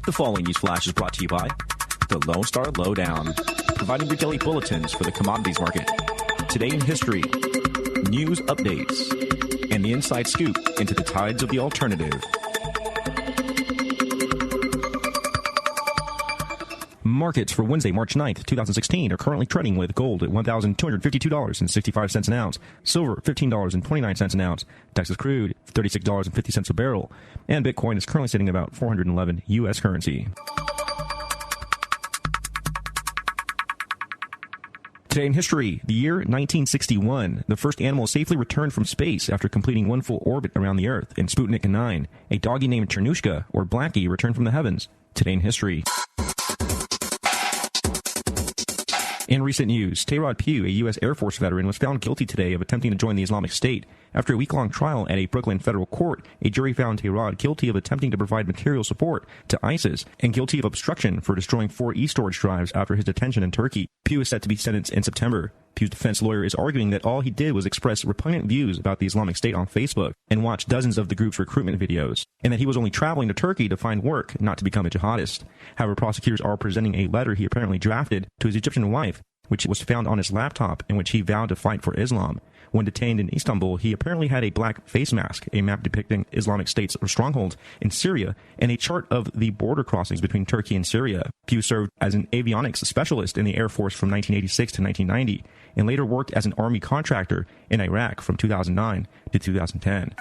The following news flash is brought to you by the Lone Star Lowdown, providing your daily bulletins for the commodities market. Today in history, news updates, and the inside scoop into the tides of the alternative. Markets for Wednesday, March 9th, 2016 are currently trading with gold at $1,252.65 an ounce, silver $15.29 an ounce, Texas crude $36.50 a barrel, and Bitcoin is currently sitting about 411 U.S. currency. Today in history, the year 1961, the first animal safely returned from space after completing one full orbit around the Earth in Sputnik 9. A doggy named Chernushka, or Blackie, returned from the heavens. Today in history. In recent news, Tayrod Pugh, a U.S. Air Force veteran, was found guilty today of attempting to join the Islamic State. After a week-long trial at a Brooklyn federal court, a jury found Tayrod guilty of attempting to provide material support to ISIS and guilty of obstruction for destroying 4 e-storage drives after his detention in Turkey. Pugh is set to be sentenced in September. Pugh's defense lawyer is arguing that all he did was express repugnant views about the Islamic State on Facebook and watch dozens of the group's recruitment videos, and that he was only traveling to Turkey to find work, not to become a jihadist. However, prosecutors are presenting a letter he apparently drafted to his Egyptian wife, which was found on his laptop, in which he vowed to fight for Islam. When detained in Istanbul, he apparently had a black face mask, a map depicting Islamic State's strongholds in Syria, and a chart of the border crossings between Turkey and Syria. Pugh served as an avionics specialist in the Air Force from 1986 to 1990, and later worked as an army contractor in Iraq from 2009 to 2010.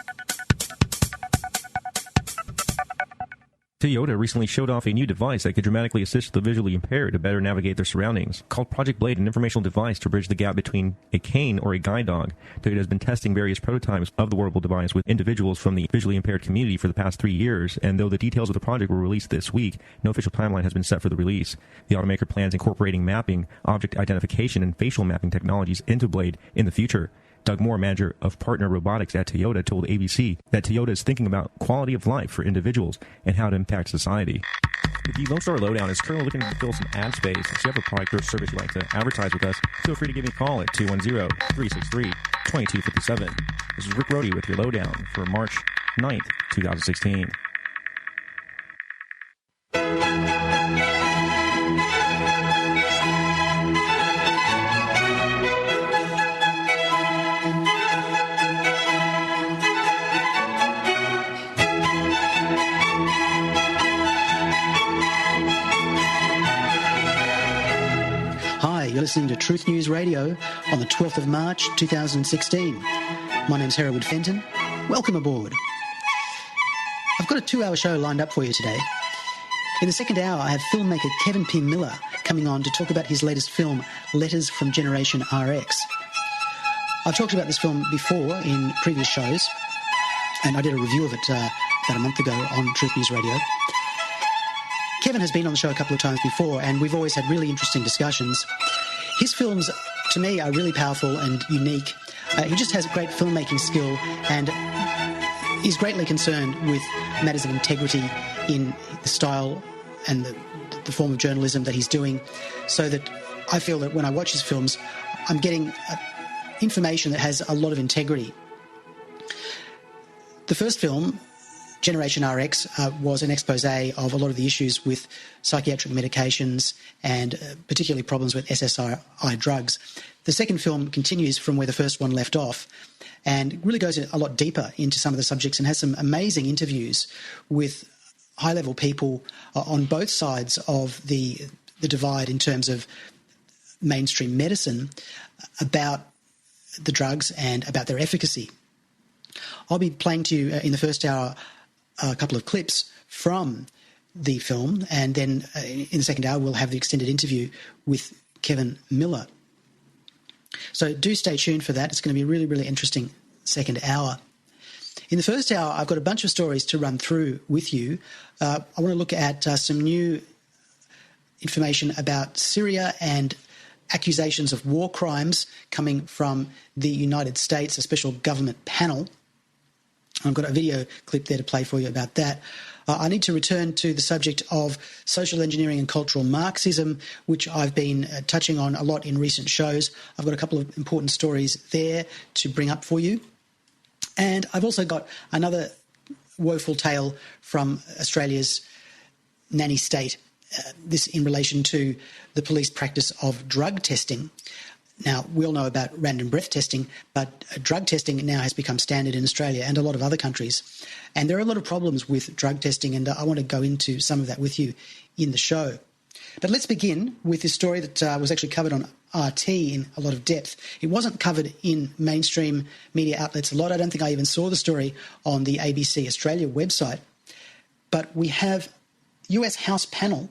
Toyota recently showed off a new device that could dramatically assist the visually impaired to better navigate their surroundings. Called Project Blade, an informational device to bridge the gap between a cane or a guide dog. Toyota has been testing various prototypes of the wearable device with individuals from the visually impaired community for the past 3 years, and though the details of the project were released this week, no official timeline has been set for the release. The automaker plans incorporating mapping, object identification, and facial mapping technologies into Blade in the future. Doug Moore, manager of partner robotics at Toyota, told ABC that Toyota is thinking about quality of life for individuals and how it impacts society. The Lone Star Lowdown is currently looking to fill some ad space. If you have a product or service you'd like to advertise with us, feel free to give me a call at 210-363-2257. This is Rick Rohde with your Lowdown for March 9th, 2016. You're listening to Truth News Radio on the 12th of March 2016. My name's Hereward Fenton. Welcome aboard. I've got a 2-hour show lined up for you today. In the second hour, I have filmmaker Kevin P. Miller coming on to talk about his latest film, Letters from Generation RX. I've talked about this film before in previous shows, and I did a review of it about a month ago on Truth News Radio. Kevin has been on the show a couple of times before, and we've always had really interesting discussions. His films, to me, are really powerful and unique. He just has great filmmaking skill and is greatly concerned with matters of integrity in the style and the form of journalism that he's doing, so that I feel that when I watch his films, I'm getting information that has a lot of integrity. The first film, Generation RX, was an expose of a lot of the issues with psychiatric medications and particularly problems with SSRI drugs. The second film continues from where the first one left off and really goes a lot deeper into some of the subjects and has some amazing interviews with high-level people on both sides of the divide in terms of mainstream medicine about the drugs and about their efficacy. I'll be playing to you in the first hour a couple of clips from the film, and then in the second hour we'll have the extended interview with Kevin Miller. So do stay tuned for that. It's going to be a really, really interesting second hour. In the first hour, I've got a bunch of stories to run through with you. I want to look at some new information about Syria and accusations of war crimes coming from the United States, a special government panel. I've got a video clip there to play for you about that. I need to return to the subject of social engineering and cultural Marxism, which I've been touching on a lot in recent shows. I've got a couple of important stories there to bring up for you. And I've also got another woeful tale from Australia's nanny state, this in relation to the police practice of drug testing. Now, we all know about random breath testing, but drug testing now has become standard in Australia and a lot of other countries. And there are a lot of problems with drug testing, and I want to go into some of that with you in the show. But let's begin with this story that was actually covered on RT in a lot of depth. It wasn't covered in mainstream media outlets a lot. I don't think I even saw the story on the ABC Australia website. But we have US House panel,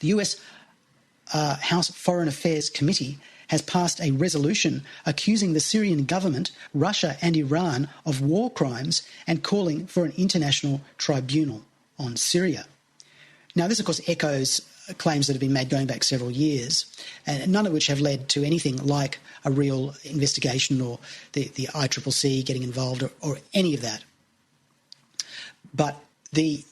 the US House Foreign Affairs Committee has passed a resolution accusing the Syrian government, Russia and Iran of war crimes and calling for an international tribunal on Syria. Now, this, of course, echoes claims that have been made going back several years, and none of which have led to anything like a real investigation or the ICCC getting involved or any of that. But the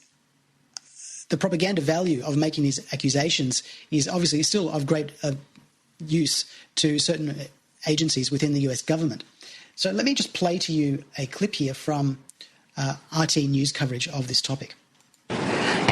propaganda value of making these accusations is obviously still of great use to certain agencies within the US government. So let me just play to you a clip here from RT News coverage of this topic.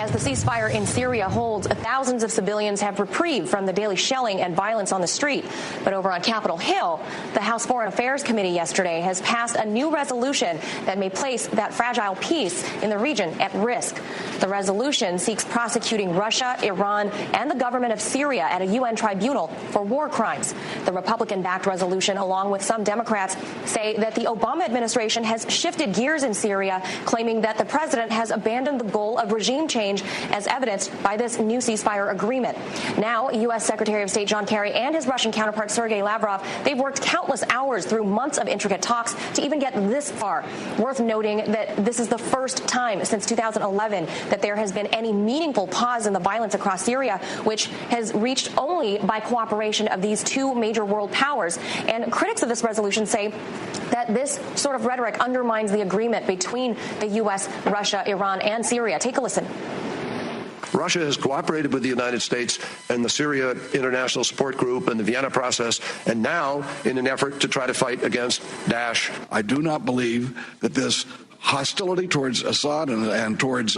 As the ceasefire in Syria holds, thousands of civilians have reprieved from the daily shelling and violence on the street. But over on Capitol Hill, the House Foreign Affairs Committee yesterday has passed a new resolution that may place that fragile peace in the region at risk. The resolution seeks prosecuting Russia, Iran, and the government of Syria at a UN tribunal for war crimes. The Republican-backed resolution, along with some Democrats, say that the Obama administration has shifted gears in Syria, claiming that the president has abandoned the goal of regime change as evidenced by this new ceasefire agreement. Now, U.S. Secretary of State John Kerry and his Russian counterpart Sergei Lavrov, they've worked countless hours through months of intricate talks to even get this far. Worth noting that this is the first time since 2011 that there has been any meaningful pause in the violence across Syria, which has reached only by cooperation of these two major world powers. And critics of this resolution say that this sort of rhetoric undermines the agreement between the U.S., Russia, Iran, and Syria. Take a listen. Russia has cooperated with the United States and the Syria International Support Group and the Vienna process, and now in an effort to try to fight against Daesh. I do not believe that this hostility towards Assad and towards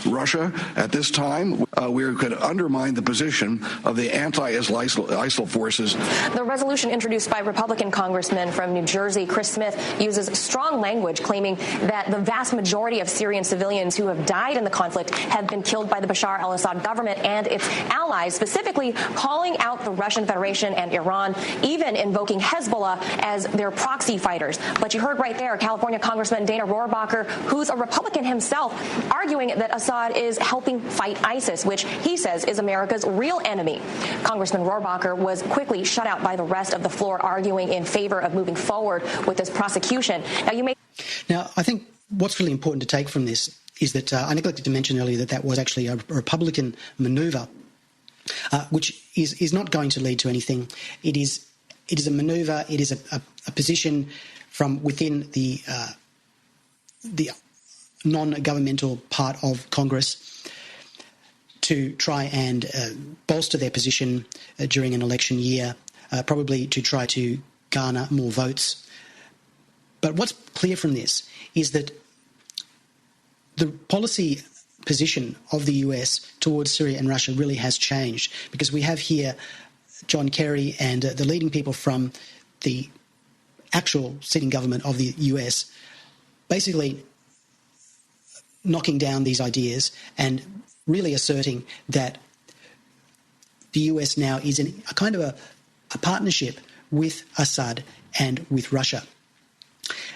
Russia at this time, we could undermine the position of the anti-ISIL forces. The resolution introduced by Republican Congressman from New Jersey, Chris Smith, uses strong language claiming that the vast majority of Syrian civilians who have died in the conflict have been killed by the Bashar al-Assad government and its allies, specifically calling out the Russian Federation and Iran, even invoking Hezbollah as their proxy fighters. But you heard right there, California Congressman Dana Rohrabacher, who's a Republican himself, arguing that Assad is helping fight ISIS, which he says is America's real enemy. Congressman Rohrabacher was quickly shut out by the rest of the floor, arguing in favor of moving forward with this prosecution. Now, I think what's really important to take from this is that I neglected to mention earlier that was actually a Republican manoeuvre, which is not going to lead to anything. It is a manoeuvre. It is a position from within the non-governmental part of Congress to try and bolster their position during an election year, probably to try to garner more votes. But what's clear from this is that the policy position of the US towards Syria and Russia really has changed, because we have here John Kerry and the leading people from the actual sitting government of the US basically knocking down these ideas and really asserting that the US now is in a kind of a partnership with Assad and with Russia.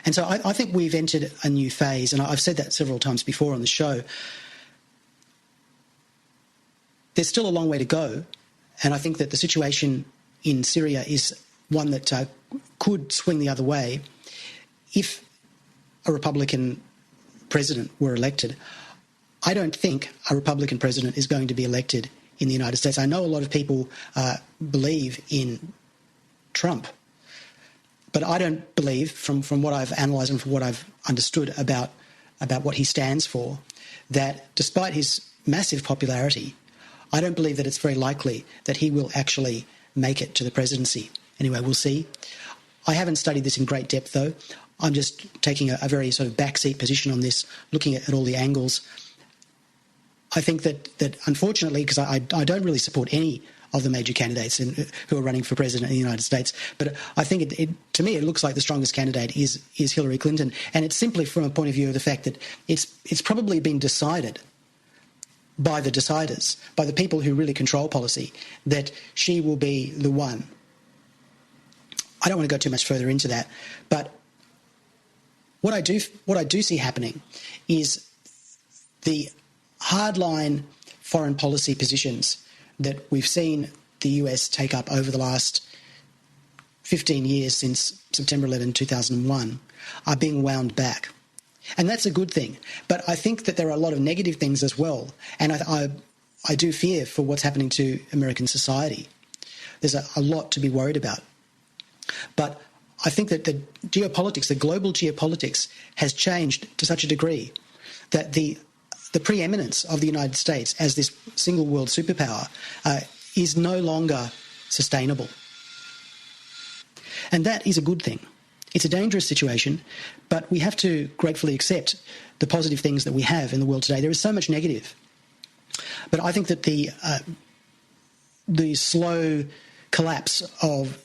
And so I think we've entered a new phase, and I've said that several times before on the show. There's still a long way to go, and I think that the situation in Syria is one that could swing the other way if a Republican president were elected. I don't think a Republican president is going to be elected in the United States. I know a lot of people believe in Trump, but I don't believe, from what I've analysed and from what I've understood about what he stands for, that despite his massive popularity, I don't believe that it's very likely that he will actually make it to the presidency. Anyway, we'll see. I haven't studied this in great depth, though. I'm just taking a very sort of backseat position on this, looking at all the angles. I think that unfortunately, because I don't really support any of the major candidates who are running for president in the United States, but I think to me it looks like the strongest candidate is Hillary Clinton, and it's simply from a point of view of the fact that it's probably been decided by the deciders, by the people who really control policy, that she will be the one. I don't want to go too much further into that, but what I do see happening is the hardline foreign policy positions that we've seen the US take up over the last 15 years since September 11, 2001 are being wound back. And that's a good thing. But I think that there are a lot of negative things as well. And I do fear for what's happening to American society. There's a lot to be worried about. But I think that the geopolitics, the global geopolitics, has changed to such a degree that the preeminence of the United States as this single world superpower is no longer sustainable. And that is a good thing. It's a dangerous situation, but we have to gratefully accept the positive things that we have in the world today. There is so much negative. But I think that the slow collapse of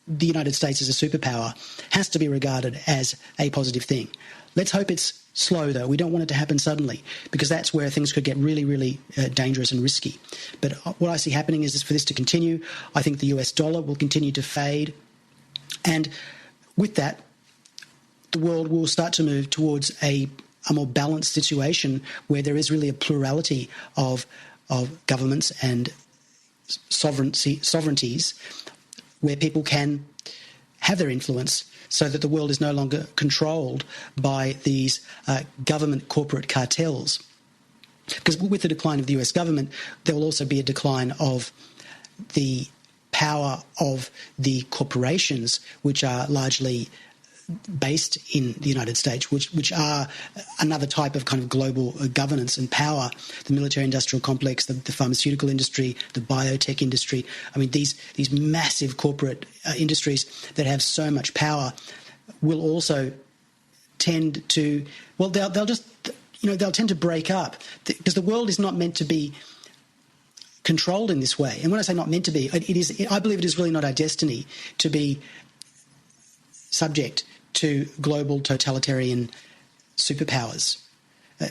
the United States as a superpower has to be regarded as a positive thing. Let's hope it's slow, though. We don't want it to happen suddenly, because that's where things could get really, really dangerous and risky. But what I see happening is for this to continue. I think the US dollar will continue to fade. And with that, the world will start to move towards a more balanced situation where there is really a plurality of governments and sovereignties where people can have their influence so that the world is no longer controlled by these government corporate cartels. Because with the decline of the US government, there will also be a decline of the power of the corporations, which are largely based in the United States, which are another type of kind of global governance and power. The military-industrial complex, the pharmaceutical industry, the biotech industry. I mean, these massive corporate industries that have so much power will also tend to, well, they'll tend to break up, because the world is not meant to be controlled in this way. And when I say not meant to be, I believe it is really not our destiny to be subject to global totalitarian superpowers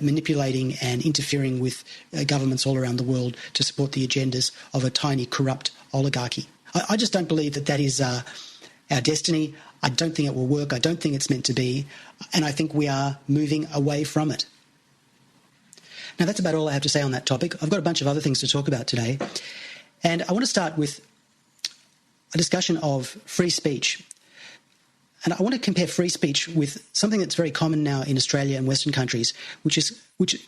manipulating and interfering with governments all around the world to support the agendas of a tiny corrupt oligarchy. I just don't believe that is our destiny. I don't think it will work. I don't think it's meant to be. And I think we are moving away from it. Now, that's about all I have to say on that topic. I've got a bunch of other things to talk about today. And I want to start with a discussion of free speech. And I want to compare free speech with something that's very common now in Australia and Western countries, which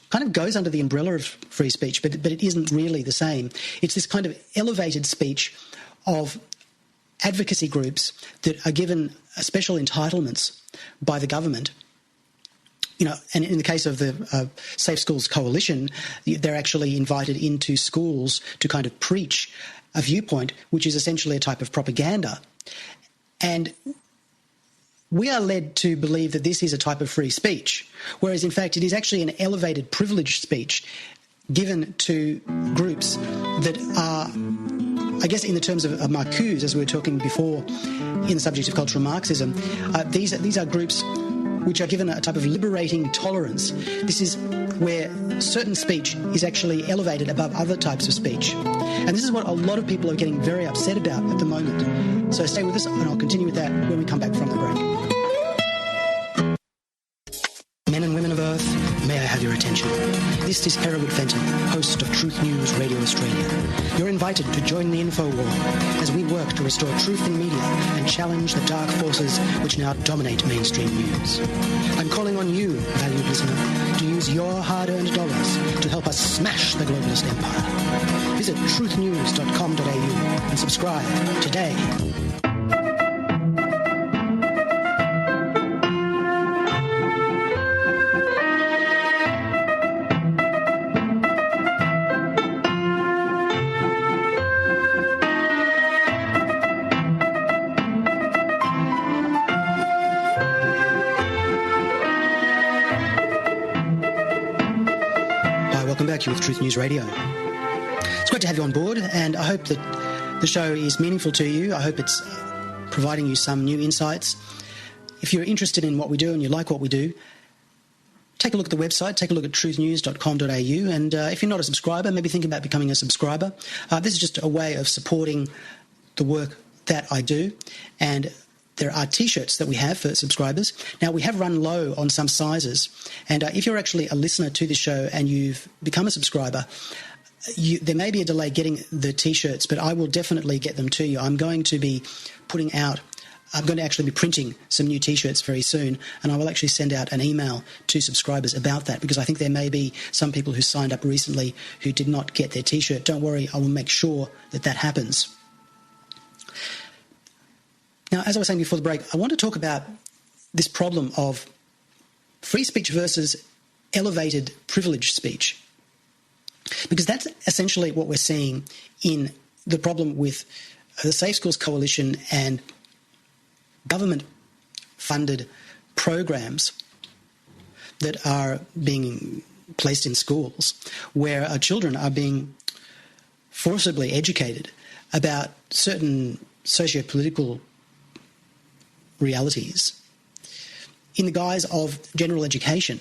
kind of goes under the umbrella of free speech, but it isn't really the same. It's this kind of elevated speech of advocacy groups that are given special entitlements by the government. You know, and in the case of the Safe Schools Coalition, they're actually invited into schools to kind of preach a viewpoint, which is essentially a type of propaganda. And we are led to believe that this is a type of free speech, whereas in fact it is actually an elevated privileged speech given to groups that are, I guess in the terms of Marcuse, as we were talking before in the subject of cultural Marxism, these are groups which are given a type of liberating tolerance. This is where certain speech is actually elevated above other types of speech. And this is what a lot of people are getting very upset about at the moment. So stay with us, and I'll continue with that when we come back from the break. Men and women of Earth, may I have your attention? This is Hereward Fenton, host of Truth News Radio Australia. You're invited to join the info war as we work to restore truth in media and challenge the dark forces which now dominate mainstream news. I'm calling on you, valued listener, to use your hard-earned dollars to help us smash the globalist empire. Visit truthnews.com.au and subscribe today. Blakey with Truth News Radio. It's great to have you on board, and I hope that the show is meaningful to you. I hope it's providing you some new insights. If you're interested in what we do and you like what we do, take a look at the website, take a look at truthnews.com.au, and if you're not a subscriber, maybe think about becoming a subscriber. This is just a way of supporting the work that I do, and there are T-shirts that we have for subscribers. Now, we have run low on some sizes, and if you're actually a listener to the show and you've become a subscriber, there may be a delay getting the T-shirts, but I will definitely get them to you. I'm going to actually be printing some new T-shirts very soon, and I will actually send out an email to subscribers about that, because I think there may be some people who signed up recently who did not get their T-shirt. Don't worry, I will make sure that that happens. Now, as I was saying before the break, I want to talk about this problem of free speech versus elevated privileged speech, because that's essentially what we're seeing in the problem with the Safe Schools Coalition and government-funded programs that are being placed in schools, where our children are being forcibly educated about certain socio-political realities in the guise of general education.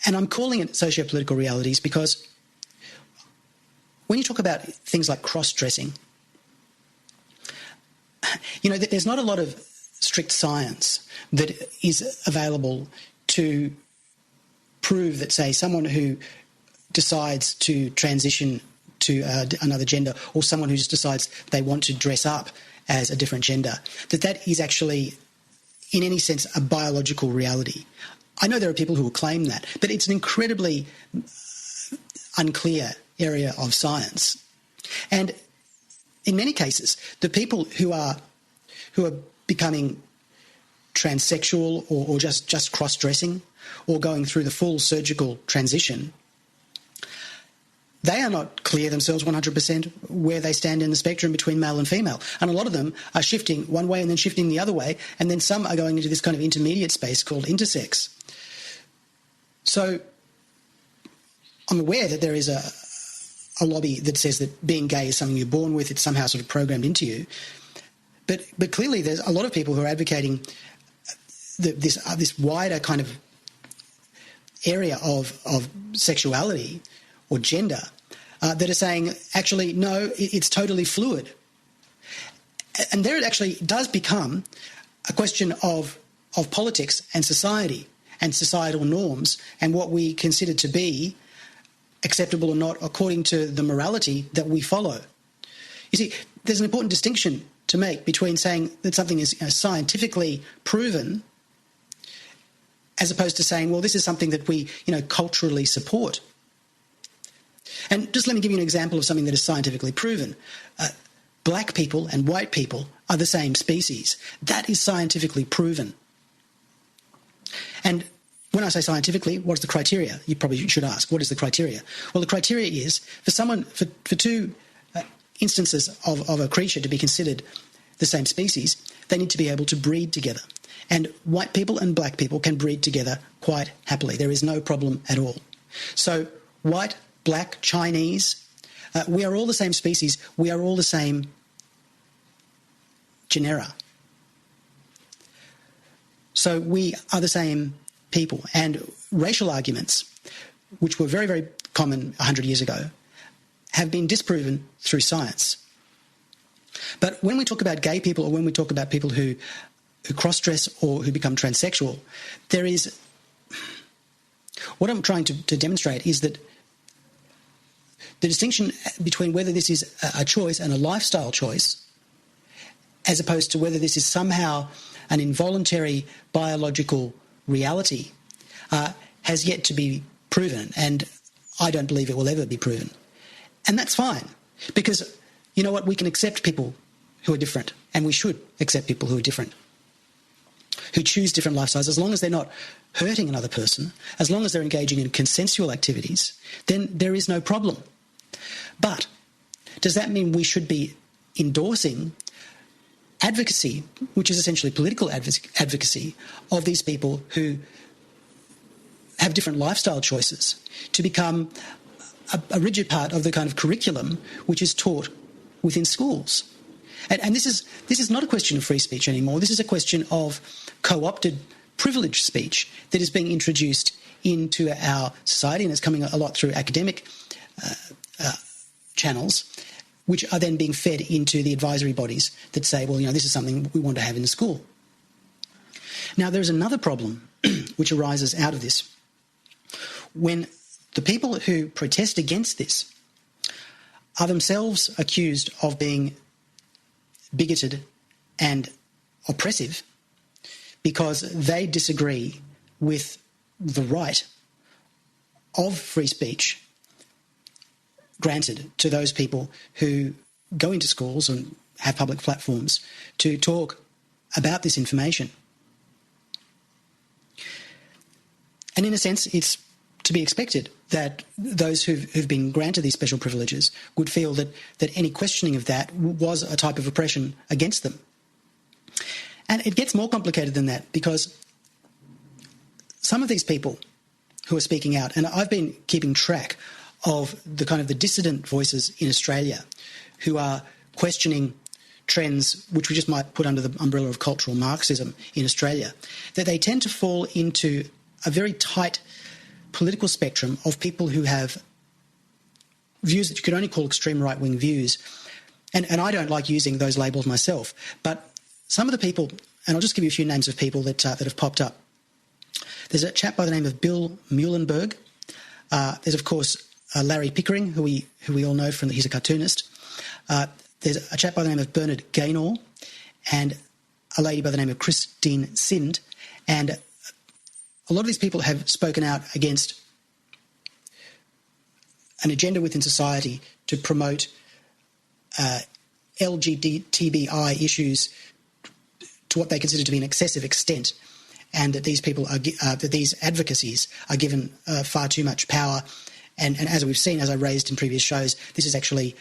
And I'm calling it socio-political realities because when you talk about things like cross-dressing, you know, there's not a lot of strict science that is available to prove that, say, someone who decides to transition to another gender, or someone who just decides they want to dress up as a different gender, that is actually, in any sense, a biological reality. I know there are people who will claim that, but it's an incredibly unclear area of science. And in many cases, the people who are becoming transsexual or just cross-dressing or going through the full surgical transition, they are not clear themselves 100% where they stand in the spectrum between male and female. And a lot of them are shifting one way and then shifting the other way, and then some are going into this kind of intermediate space called intersex. So I'm aware that there is a lobby that says that being gay is something you're born with, it's somehow sort of programmed into you. But clearly there's a lot of people who are advocating this wider kind of area of sexuality or gender that are saying, actually, no, it's totally fluid. And there it actually does become a question of politics and society and societal norms and what we consider to be acceptable or not according to the morality that we follow. You see, there's an important distinction to make between saying that something is scientifically proven as opposed to saying, well, this is something that we, culturally support. And just let me give you an example of something that is scientifically proven. Black people and white people are the same species. That is scientifically proven. And when I say scientifically, what's the criteria? You probably should ask, what is the criteria? Well, the criteria is for two instances of a creature to be considered the same species, they need to be able to breed together. And white people and black people can breed together quite happily. There is no problem at all. So white, black, Chinese, we are all the same species. We are all the same genera. So we are the same people. And racial arguments, which were very, very common 100 years ago, have been disproven through science. But when we talk about gay people or when we talk about people who cross-dress or who become transsexual, there is... What I'm trying to demonstrate is that the distinction between whether this is a choice and a lifestyle choice, as opposed to whether this is somehow an involuntary biological reality, has yet to be proven, and I don't believe it will ever be proven. And that's fine, because, you know what, we can accept people who are different, and we should accept people who are different, who choose different lifestyles, as long as they're not hurting another person, as long as they're engaging in consensual activities, then there is no problem. But does that mean we should be endorsing advocacy, which is essentially political advocacy, of these people who have different lifestyle choices, to become a rigid part of the kind of curriculum which is taught within schools. And this is not a question of free speech anymore. This is a question of co-opted privileged speech that is being introduced into our society, and it's coming a lot through academic channels, which are then being fed into the advisory bodies that say, well, this is something we want to have in the school. Now, there's another problem which arises out of this. When the people who protest against this are themselves accused of being bigoted and oppressive because they disagree with the right of free speech granted to those people who go into schools and have public platforms to talk about this information. And in a sense, it's to be expected that those who've been granted these special privileges would feel that any questioning of that was a type of oppression against them. And it gets more complicated than that, because some of these people who are speaking out, and I've been keeping track of the dissident voices in Australia who are questioning trends which we just might put under the umbrella of cultural Marxism in Australia, that they tend to fall into a very tight political spectrum of people who have views that you could only call extreme right-wing views. And I don't like using those labels myself, but some of the people, and I'll just give you a few names of people that have popped up. There's a chap by the name of Bill Muhlenberg. There's, of course, Larry Pickering, who we all know from, he's a cartoonist. There's a chap by the name of Bernard Gaynor and a lady by the name of Christine Sind. And a lot of these people have spoken out against an agenda within society to promote LGBTI issues to what they consider to be an excessive extent, and that these people are that these advocacies are given far too much power. And as we've seen, as I raised in previous shows, this has actually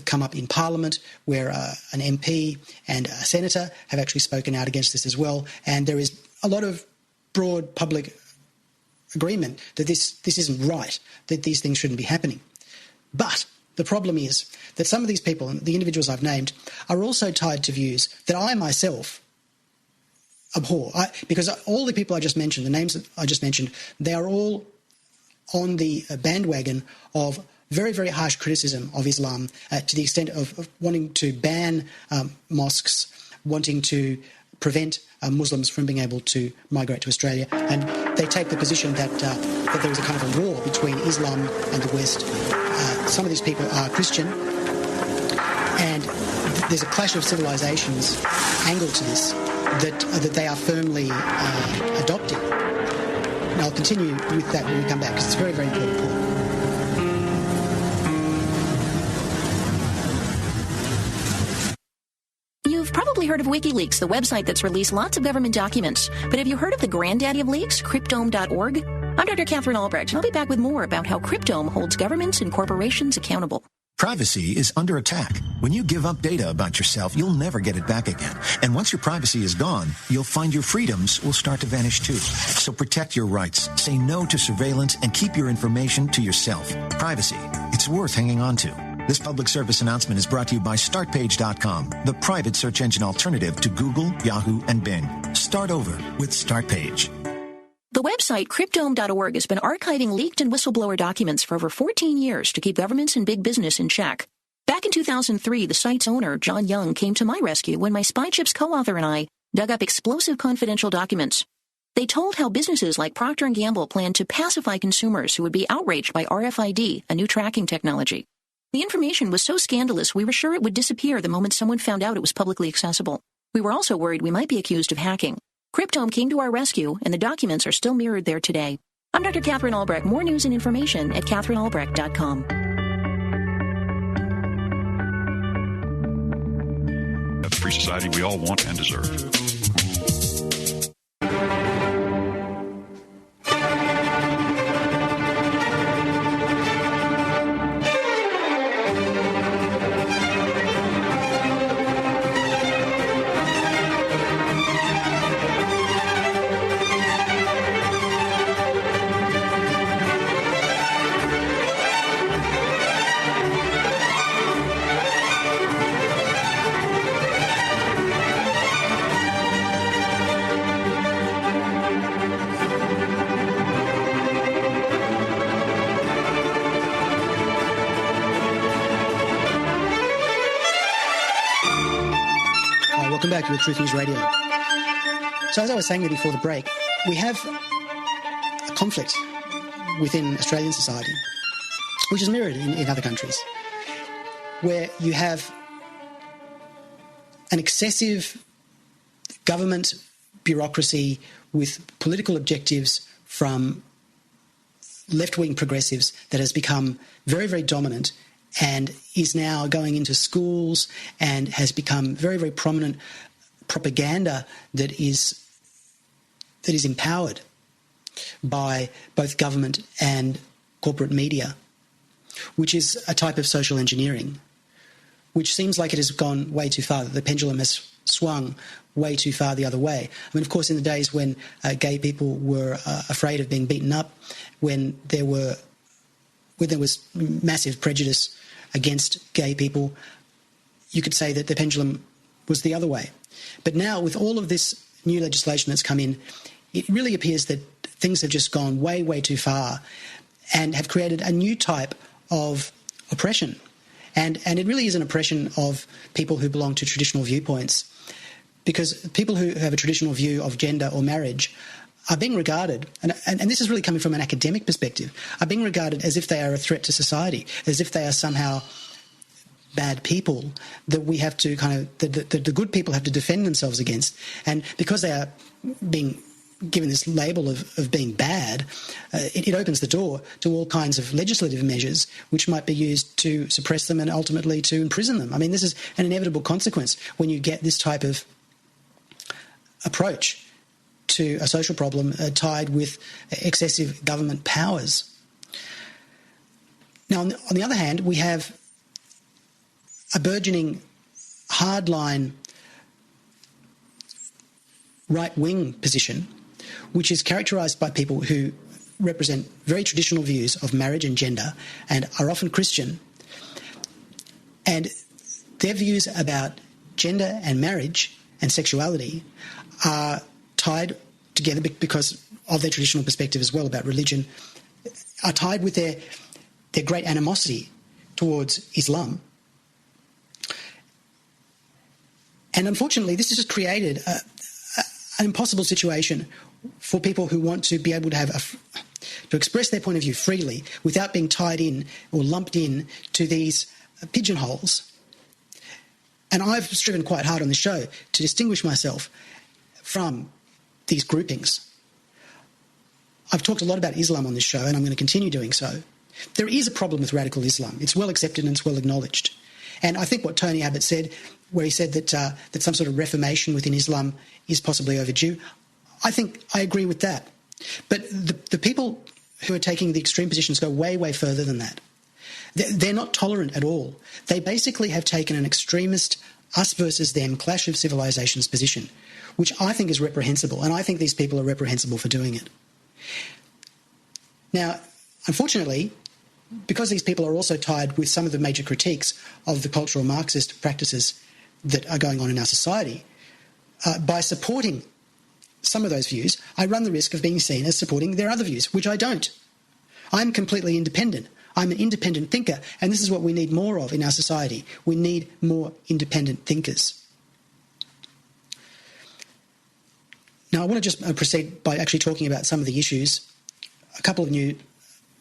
come up in Parliament, where an MP and a senator have actually spoken out against this as well. And there is a lot of broad public agreement that this isn't right, that these things shouldn't be happening. But the problem is that some of these people, and the individuals I've named, are also tied to views that I myself abhor. Because all the people I just mentioned, the names that I just mentioned, they are all on the bandwagon of very, very harsh criticism of Islam, to the extent of wanting to ban mosques, wanting to prevent Muslims from being able to migrate to Australia. And they take the position that there is a kind of a war between Islam and the West. Some of these people are Christian, and there's a clash of civilizations angle to this that they are firmly adopting. And I'll continue with that when we come back, because it's a very, very important point. You've probably heard of WikiLeaks, the website that's released lots of government documents. But have you heard of the granddaddy of leaks, Cryptome.org? I'm Dr. Catherine Albrecht, and I'll be back with more about how Cryptome holds governments and corporations accountable. Privacy is under attack. When you give up data about yourself, you'll never get it back again. And once your privacy is gone, you'll find your freedoms will start to vanish too. So protect your rights, say no to surveillance, and keep your information to yourself. Privacy, it's worth hanging on to. This public service announcement is brought to you by StartPage.com, the private search engine alternative to Google, Yahoo, and Bing. Start over with StartPage. The website Cryptome.org has been archiving leaked and whistleblower documents for over 14 years to keep governments and big business in check. Back in 2003, the site's owner, John Young, came to my rescue when my SpyChips co-author and I dug up explosive confidential documents. They told how businesses like Procter & Gamble planned to pacify consumers who would be outraged by RFID, a new tracking technology. The information was so scandalous we were sure it would disappear the moment someone found out it was publicly accessible. We were also worried we might be accused of hacking. Cryptome came to our rescue, and the documents are still mirrored there today. I'm Dr. Catherine Albrecht. More news and information at CatherineAlbrecht.com. A free society we all want and deserve. Welcome back to the Truth News Radio. So as I was saying there before the break, we have a conflict within Australian society, which is mirrored in other countries, where you have an excessive government bureaucracy with political objectives from left-wing progressives that has become very, very dominant and is now going into schools and has become very, very prominent propaganda that is empowered by both government and corporate media, which is a type of social engineering, which seems like it has gone way too far. The pendulum has swung way too far the other way. I mean, of course, in the days when gay people were afraid of being beaten up, when there was massive prejudice against gay people, you could say that the pendulum was the other way. But now, with all of this new legislation that's come in, it really appears that things have just gone way, way too far and have created a new type of oppression. And it really is an oppression of people who belong to traditional viewpoints, because people who have a traditional view of gender or marriage are being regarded, and this is really coming from an academic perspective, are being regarded as if they are a threat to society, as if they are somehow bad people that we have to the good people have to defend themselves against. And because they are being given this label of being bad, it opens the door to all kinds of legislative measures which might be used to suppress them and ultimately to imprison them. I mean, this is an inevitable consequence when you get this type of approach to a social problem tied with excessive government powers. Now, on the other hand, we have a burgeoning hardline right-wing position, which is characterised by people who represent very traditional views of marriage and gender and are often Christian. And their views about gender and marriage and sexuality are tied together because of their traditional perspective as well about religion, are tied with their great animosity towards Islam. And unfortunately, this has just created an impossible situation for people who want to be able to to express their point of view freely without being tied in or lumped in to these pigeonholes. And I've striven quite hard on the show to distinguish myself from these groupings. I've talked a lot about Islam on this show, and I'm going to continue doing so. There is a problem with radical Islam. It's well accepted and it's well acknowledged. And I think what Tony Abbott said, where he said that some sort of reformation within Islam is possibly overdue, I think I agree with that. But the people who are taking the extreme positions go way, way further than that. They're not tolerant at all. They basically have taken an extremist us versus them clash of civilizations position, which I think is reprehensible, and I think these people are reprehensible for doing it. Now, unfortunately, because these people are also tied with some of the major critiques of the cultural Marxist practices that are going on in our society, by supporting some of those views, I run the risk of being seen as supporting their other views, which I don't. I'm completely independent. I'm an independent thinker, and this is what we need more of in our society. We need more independent thinkers. Now, I want to just proceed by actually talking about some of the issues. A couple of new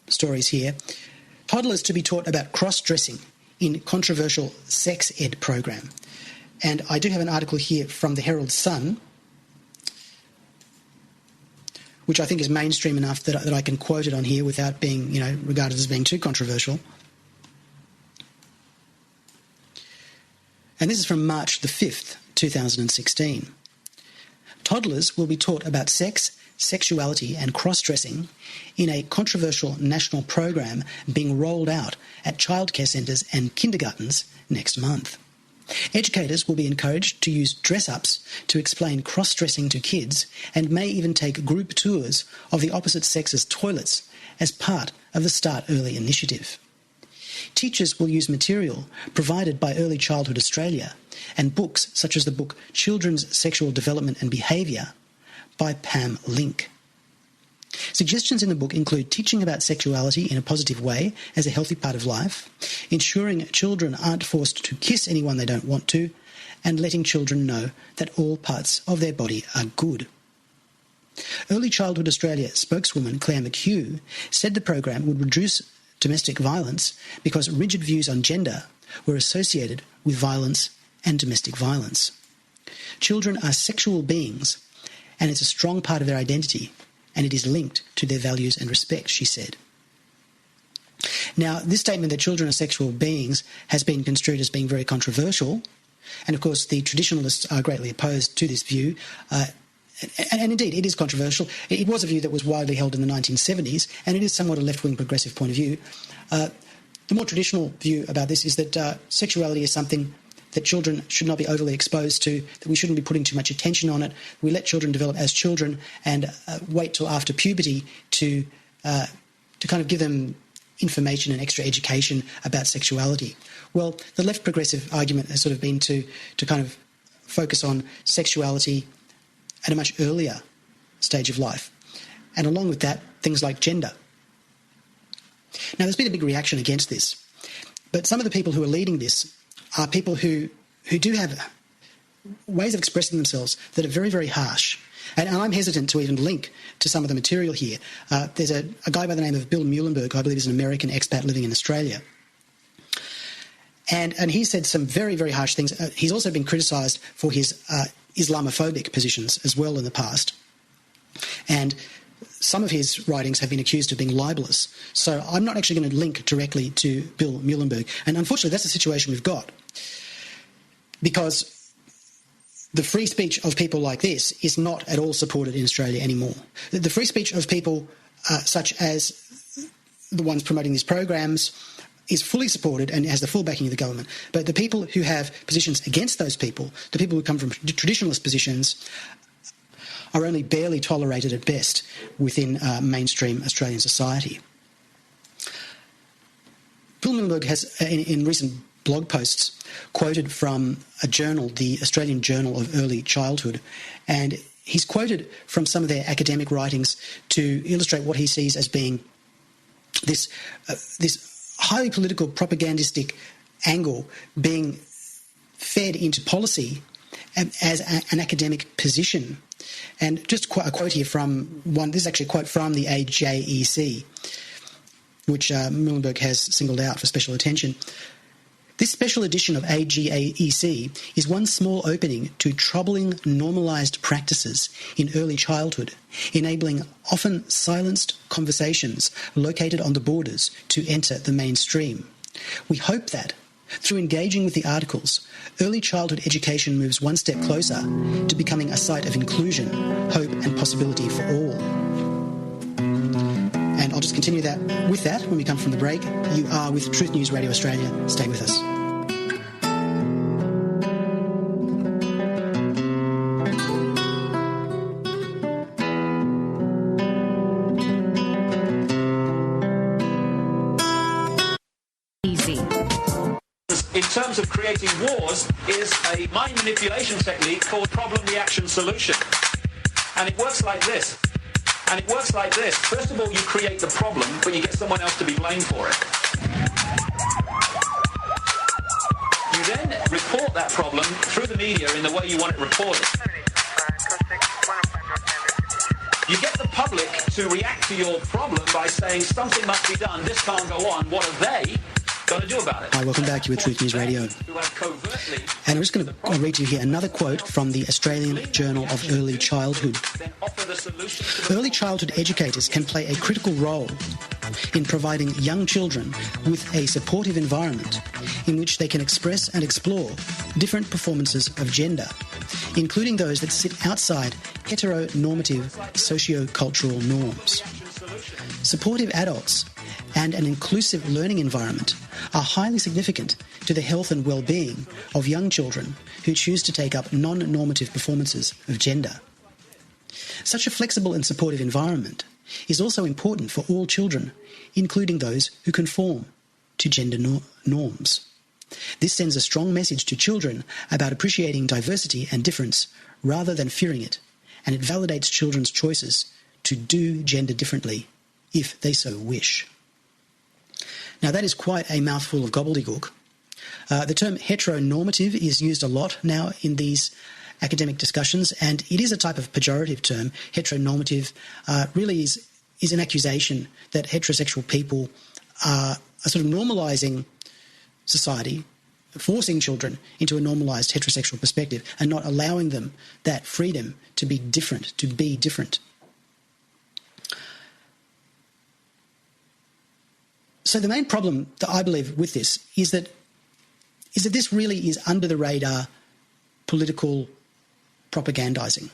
stories here. Toddlers to be taught about cross-dressing in controversial sex ed program. And I do have an article here from the Herald Sun, which I think is mainstream enough that I can quote it on here without being, regarded as being too controversial. And this is from March the 5th, 2016. Toddlers will be taught about sex, sexuality and cross-dressing in a controversial national program being rolled out at childcare centres and kindergartens next month. Educators will be encouraged to use dress-ups to explain cross-dressing to kids and may even take group tours of the opposite sex's toilets as part of the Start Early initiative. Teachers will use material provided by Early Childhood Australia and books such as the book Children's Sexual Development and Behaviour by Pam Link. Suggestions in the book include teaching about sexuality in a positive way as a healthy part of life, ensuring children aren't forced to kiss anyone they don't want to, and letting children know that all parts of their body are good. Early Childhood Australia spokeswoman Claire McHugh said the program would reduce domestic violence because rigid views on gender were associated with violence and domestic violence. Children are sexual beings, and it's a strong part of their identity, and it is linked to their values and respect, she said. Now, this statement that children are sexual beings has been construed as being very controversial, and of course the traditionalists are greatly opposed to this view, and indeed it is controversial. It was a view that was widely held in the 1970s, and it is somewhat a left-wing progressive point of view. The more traditional view about this is that sexuality is something that children should not be overly exposed to, that we shouldn't be putting too much attention on it. We let children develop as children and wait till after puberty to kind of give them information and extra education about sexuality. Well, the left progressive argument has sort of been to kind of focus on sexuality at a much earlier stage of life. And along with that, things like gender. Now, there's been a big reaction against this, but some of the people who are leading this are people who do have ways of expressing themselves that are very, very harsh. And I'm hesitant to even link to some of the material here. There's a guy by the name of Bill Muhlenberg, who I believe is an American expat living in Australia. And he said some very, very harsh things. He's also been criticised for his Islamophobic positions as well in the past. And some of his writings have been accused of being libelous. So I'm not actually going to link directly to Bill Muhlenberg. And unfortunately, that's the situation we've got. Because the free speech of people like this is not at all supported in Australia anymore. The free speech of people such as the ones promoting these programs is fully supported and has the full backing of the government. But the people who have positions against those people, the people who come from traditionalist positions, are only barely tolerated at best within mainstream Australian society. Bill Muhlenberg has, in recent blog posts, quoted from a journal, the Australian Journal of Early Childhood, and he's quoted from some of their academic writings to illustrate what he sees as being this highly political propagandistic angle being fed into policy as an academic position. And just a quote here from one, this is actually a quote from the AJEC, which Muhlenberg has singled out for special attention. This special edition of AJEC is one small opening to troubling normalised practices in early childhood, enabling often silenced conversations located on the borders to enter the mainstream. We hope that, through engaging with the articles, early childhood education moves one step closer to becoming a site of inclusion, hope and possibility for all. And I'll just continue that with that when we come from the break. You are with Truth News Radio Australia. Stay with us. In terms of creating wars, is a mind manipulation technique called problem, reaction, solution. And it works like this. First of all, you create the problem, but you get someone else to be blamed for it. You then report that problem through the media in the way you want it reported. You get the public to react to your problem by saying something must be done, this can't go on, what are they going to do about it? Hi, welcome back. You with Truth News Radio. And I'm just going to read to you here another quote from the Australian Journal of Early Childhood. Early childhood educators can play a critical role in providing young children with a supportive environment in which they can express and explore different performances of gender, including those that sit outside heteronormative socio-cultural norms. Supportive adults and an inclusive learning environment are highly significant to the health and well-being of young children who choose to take up non-normative performances of gender. Such a flexible and supportive environment is also important for all children, including those who conform to gender norms. This sends a strong message to children about appreciating diversity and difference rather than fearing it, and it validates children's choices to do gender differently if they so wish. Now, that is quite a mouthful of gobbledygook. The term heteronormative is used a lot now in these academic discussions, and it is a type of pejorative term. Heteronormative really is an accusation that heterosexual people are sort of normalising society, forcing children into a normalised heterosexual perspective and not allowing them that freedom to be different, to be different. So the main problem that I believe with this is that this really is under the radar political propagandising.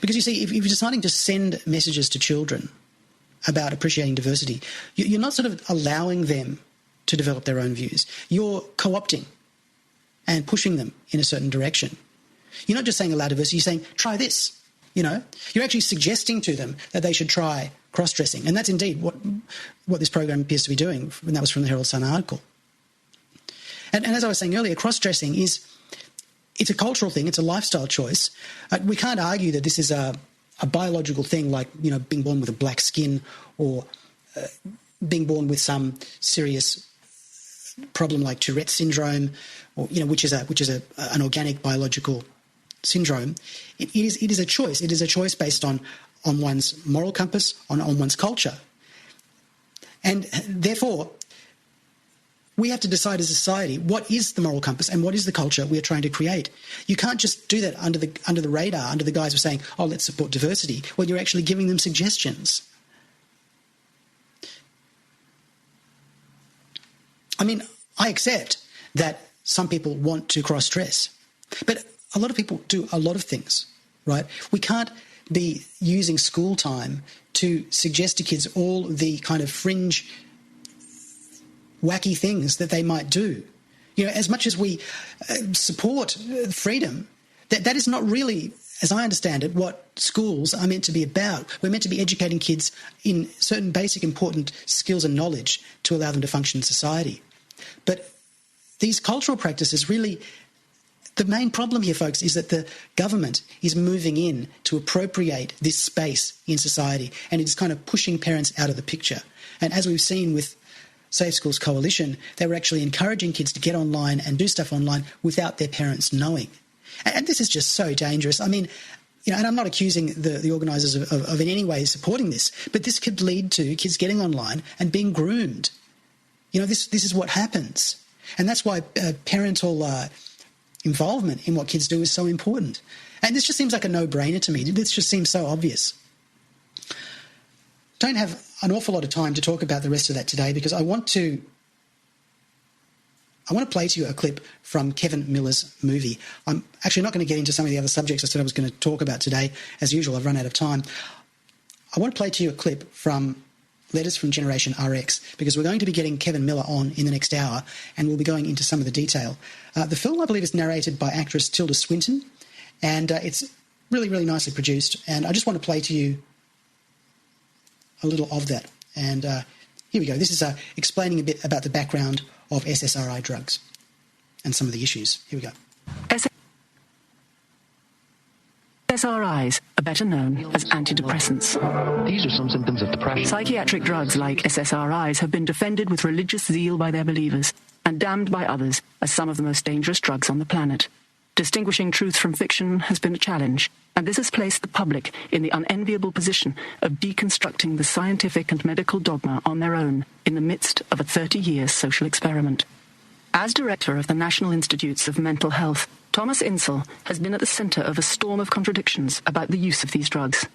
Because you see, if you're deciding to send messages to children about appreciating diversity, you're not sort of allowing them to develop their own views. You're co-opting and pushing them in a certain direction. You're not just saying allow diversity, you're saying try this, you know. You're actually suggesting to them that they should try cross-dressing, and that's indeed what this program appears to be doing, and that was from the Herald Sun article. And as I was saying earlier, cross-dressing it's a cultural thing, it's a lifestyle choice. We can't argue that this is a biological thing like, you know, being born with a black skin or being born with some serious problem like Tourette's syndrome, or, you know, which is an organic biological syndrome. It is a choice. It is a choice based on one's moral compass, on one's culture. And therefore, we have to decide as a society what is the moral compass and what is the culture we are trying to create. You can't just do that under the radar, under the guise of saying, oh, let's support diversity, when you're actually giving them suggestions. I mean, I accept that some people want to cross-dress, but a lot of people do a lot of things, right? We can't be using school time to suggest to kids all the kind of fringe, wacky things that they might do. You know, as much as we support freedom, that is not really, as I understand it, what schools are meant to be about. We're meant to be educating kids in certain basic important skills and knowledge to allow them to function in society. But these cultural practices really, the main problem here, folks, is that the government is moving in to appropriate this space in society, and it's kind of pushing parents out of the picture. And as we've seen with Safe Schools Coalition, they were actually encouraging kids to get online and do stuff online without their parents knowing. And this is just so dangerous. I mean, you know, and I'm not accusing the organisers of in any way supporting this, but this could lead to kids getting online and being groomed. You know, this is what happens. And that's why parental involvement in what kids do is so important. And this just seems like a no-brainer to me. This just seems so obvious. Don't have an awful lot of time to talk about the rest of that today because I want to play to you a clip from Kevin Miller's movie. I'm actually not going to get into some of the other subjects I said I was going to talk about today. As usual, I've run out of time. I want to play to you a clip from Letters from Generation RX, because we're going to be getting Kevin Miller on in the next hour and we'll be going into some of the detail. The film, I believe, is narrated by actress Tilda Swinton, and it's really, really nicely produced. And I just want to play to you a little of that. And here we go. This is explaining a bit about the background of SSRI drugs and some of the issues. Here we go. SSRIs are better known as antidepressants. These are some symptoms of depression. Psychiatric drugs like SSRIs have been defended with religious zeal by their believers and damned by others as some of the most dangerous drugs on the planet. Distinguishing truth from fiction has been a challenge, and this has placed the public in the unenviable position of deconstructing the scientific and medical dogma on their own in the midst of a 30-year social experiment. As director of the National Institutes of Mental Health, Thomas Insel has been at the centre of a storm of contradictions about the use of these drugs.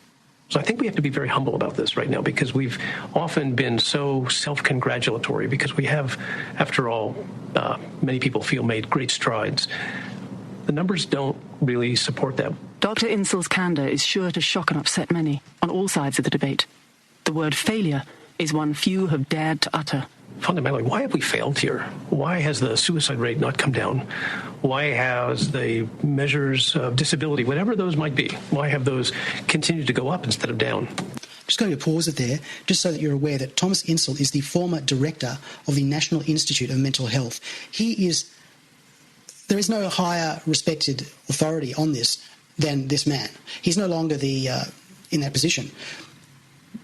So I think we have to be very humble about this right now, because we've often been so self-congratulatory because we have, after all, many people feel made great strides. The numbers don't really support that. Dr. Insel's candour is sure to shock and upset many on all sides of the debate. The word failure is one few have dared to utter. Fundamentally, why have we failed here? Why has the suicide rate not come down? Why has the measures of disability, whatever those might be, why have those continued to go up instead of down? Just going to pause it there, just so that you're aware that Thomas Insel is the former director of the National Institute of Mental Health. There is no higher respected authority on this than this man. He's no longer in that position.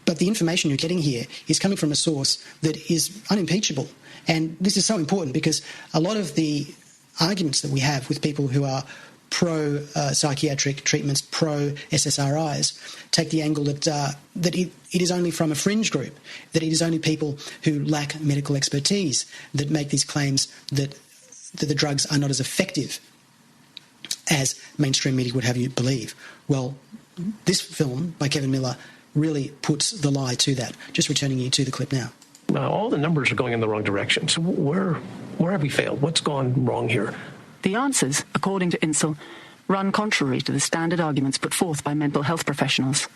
But the information you're getting here is coming from a source that is unimpeachable. And this is so important because a lot of the arguments that we have with people who are pro-psychiatric treatments, pro-SSRIs, take the angle that it is only from a fringe group, that it is only people who lack medical expertise that make these claims that the drugs are not as effective as mainstream media would have you believe. Well, this film by Kevin Miller really puts the lie to that. Just returning you to the clip now. All the numbers are going in the wrong direction. So where have we failed? What's gone wrong here? The answers, according to Insel, run contrary to the standard arguments put forth by mental health professionals.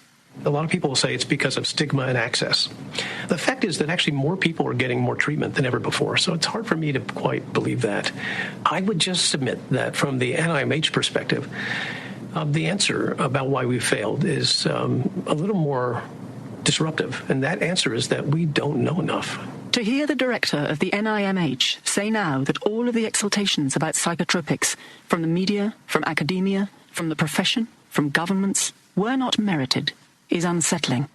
A lot of people will say it's because of stigma and access. The fact is that actually more people are getting more treatment than ever before, so it's hard for me to quite believe that. I would just submit that from the NIMH perspective, the answer about why we failed is a little more disruptive, and that answer is that we don't know enough. To hear the director of the NIMH say now that all of the exaltations about psychotropics from the media, from academia, from the profession, from governments, were not merited is unsettling.